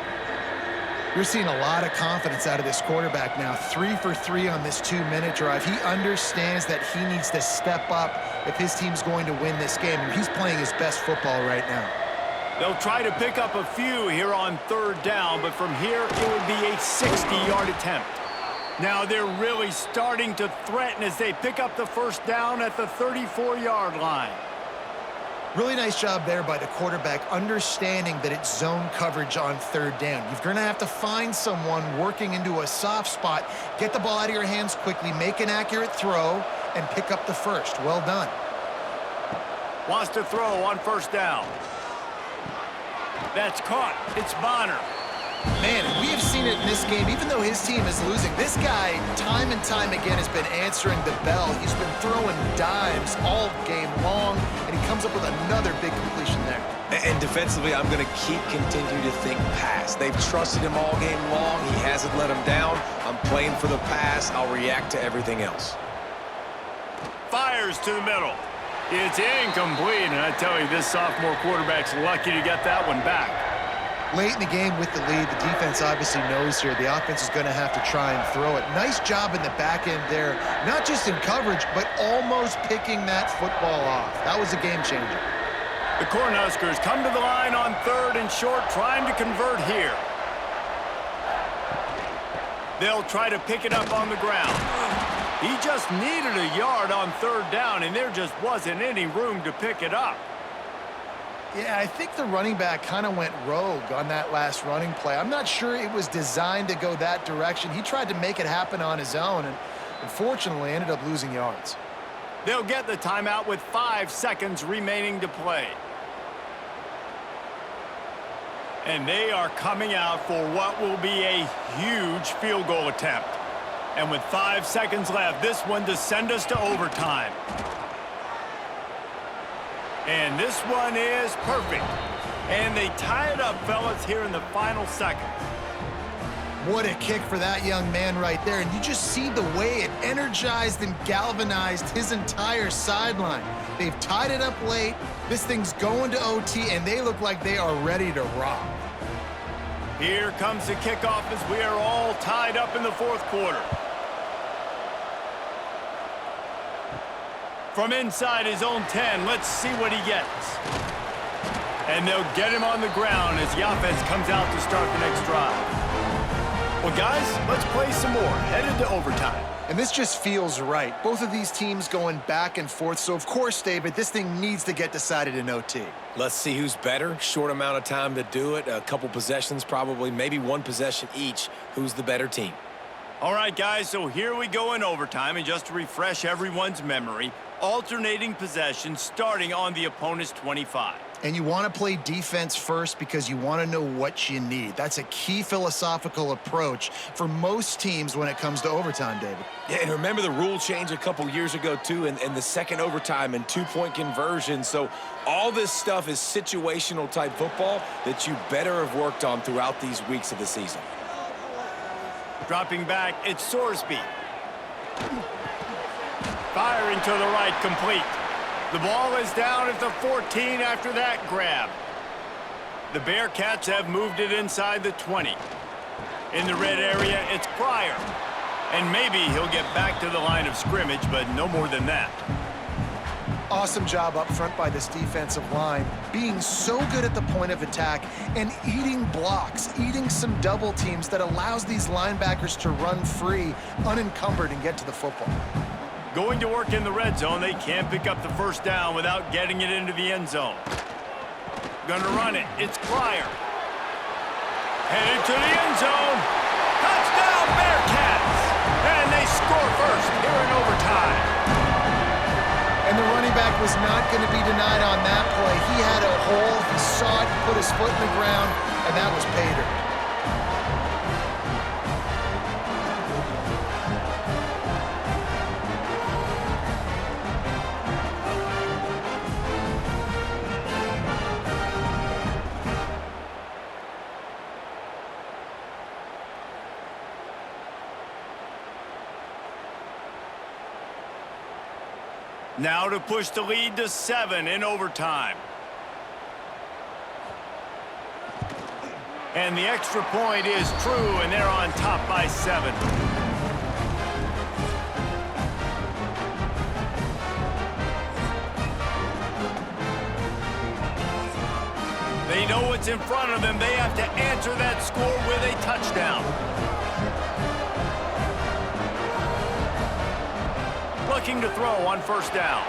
You're seeing a lot of confidence out of this quarterback now. 3 for 3 on this 2-minute drive. He understands that he needs to step up if his team's going to win this game. And he's playing his best football right now. They'll try to pick up a few here on third down, but from here it would be a 60-yard attempt. Now they're really starting to threaten as they pick up the first down at the 34-yard line. Really nice job there by the quarterback, understanding that it's zone coverage on third down. You're going to have to find someone working into a soft spot, get the ball out of your hands quickly, make an accurate throw, and pick up the first. Well done. Wants to throw on first down. That's caught. It's Bonner. Man, we have seen it in this game. Even though his team is losing, this guy, time and time again, has been answering the bell. He's been throwing dimes all game long, and he comes up with another big completion there. And defensively, I'm going to continue to think pass. They've trusted him all game long. He hasn't let him down. I'm playing for the pass. I'll react to everything else. Fires to the middle. It's incomplete, and I tell you, this sophomore quarterback's lucky to get that one back. Late in the game with the lead, the defense obviously knows here the offense is going to have to try and throw it. Nice job in the back end there, not just in coverage, but almost picking that football off. That was a game changer. The Cornhuskers come to the line on third and short, trying to convert here. They'll try to pick it up on the ground. He just needed a yard on third down, and there just wasn't any room to pick it up. Yeah, I think the running back kind of went rogue on that last running play. I'm not sure it was designed to go that direction. He tried to make it happen on his own and unfortunately ended up losing yards. They'll get the timeout with 5 seconds remaining to play. And they are coming out for what will be a huge field goal attempt. And with 5 seconds left, this one to send us to overtime. And this one is perfect. And they tie it up, fellas, here in the final seconds. What a kick for that young man right there. And you just see the way it energized and galvanized his entire sideline. They've tied it up late. This thing's going to OT, and they look like they are ready to rock. Here comes the kickoff as we are all tied up in the fourth quarter. From inside his own 10, let's see what he gets. And they'll get him on the ground as the offense comes out to start the next drive. Well, guys, let's play some more. Headed to overtime. And this just feels right. Both of these teams going back and forth. So, of course, David, this thing needs to get decided in OT. Let's see who's better. Short amount of time to do it. A couple possessions probably, maybe one possession each. Who's the better team? All right, guys, so here we go in overtime, and just to refresh everyone's memory, alternating possession starting on the opponent's 25. And you want to play defense first because you want to know what you need. That's a key philosophical approach for most teams when it comes to overtime, David. Yeah, and remember the rule change a couple years ago, too, and the second overtime and two-point conversion. So all this stuff is situational type football that you better have worked on throughout these weeks of the season. Dropping back, it's Sorsby. Firing to the right, complete. The ball is down at the 14 after that grab. The Bearcats have moved it inside the 20. In the red area, it's Pryor. And maybe he'll get back to the line of scrimmage, but no more than that. Awesome job up front by this defensive line, being so good at the point of attack and eating blocks, eating some double teams that allows these linebackers to run free, unencumbered, and get to the football. Going to work in the red zone, they can't pick up the first down without getting it into the end zone. Gonna run it, it's Pryor. Headed to the end zone. Touchdown, Bearcats! And they score first here in overtime. And the running back was not going to be denied on that play. He had a hole, he saw it, he put his foot in the ground, and that was pay dirt. Now to push the lead to 7 in overtime. And the extra point is true, and they're on top by 7. They know what's in front of them. They have to answer that score with a touchdown. Looking to throw on first down.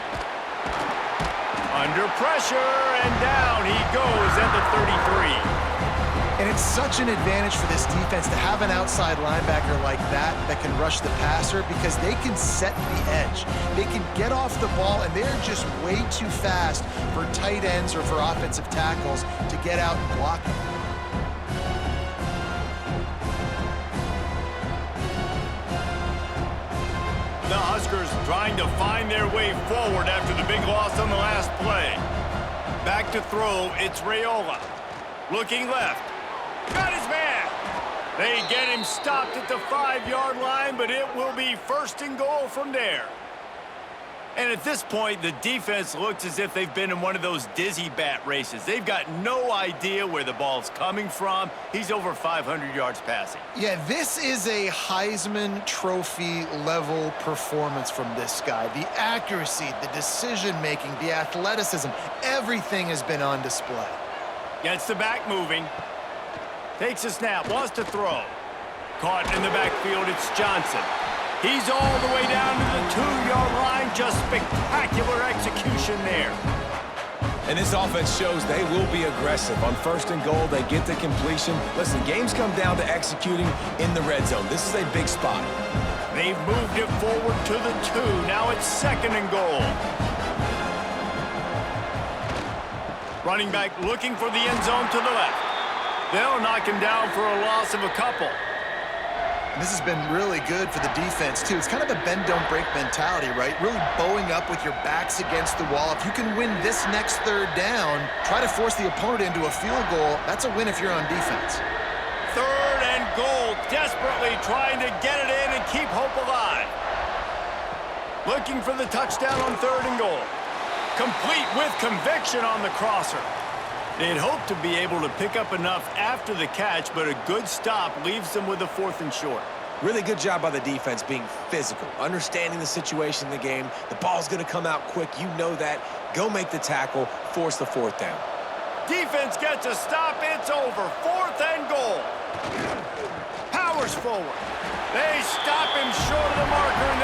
Under pressure, and down he goes at the 33. And it's such an advantage for this defense to have an outside linebacker like that can rush the passer because they can set the edge. They can get off the ball, and they're just way too fast for tight ends or for offensive tackles to get out and block them. The Huskers trying to find their way forward after the big loss on the last play. Back to throw, it's Raiola. Looking left. Got his man. They get him stopped at the 5-yard line, but it will be first and goal from there. And at this point, the defense looks as if they've been in one of those dizzy bat races. They've got no idea where the ball's coming from. He's over 500 yards passing. Yeah, this is a Heisman Trophy level performance from this guy. The accuracy, the decision-making, the athleticism, everything has been on display. Gets the back moving. Takes a snap, wants to throw. Caught in the backfield, it's Johnson. He's all the way down to the 2-yard line. Just spectacular execution there. And this offense shows they will be aggressive. On first and goal, they get the completion. Listen, games come down to executing in the red zone. This is a big spot. They've moved it forward to the 2. Now it's second and goal. Running back looking for the end zone to the left. They'll knock him down for a loss of a couple. This has been really good for the defense, too. It's kind of a bend-don't-break mentality, right? Really bowing up with your backs against the wall. If you can win this next third down, try to force the opponent into a field goal. That's a win if you're on defense. Third and goal, desperately trying to get it in and keep hope alive. Looking for the touchdown on third and goal. Complete with conviction on the crosser. They'd hope to be able to pick up enough after the catch, but a good stop leaves them with a 4th and short. Really good job by the defense being physical, understanding the situation in the game. The ball's going to come out quick. You know that. Go make the tackle, force the 4th down. Defense gets a stop. It's over. 4th and goal. Powers forward. They stop him short of the marker, and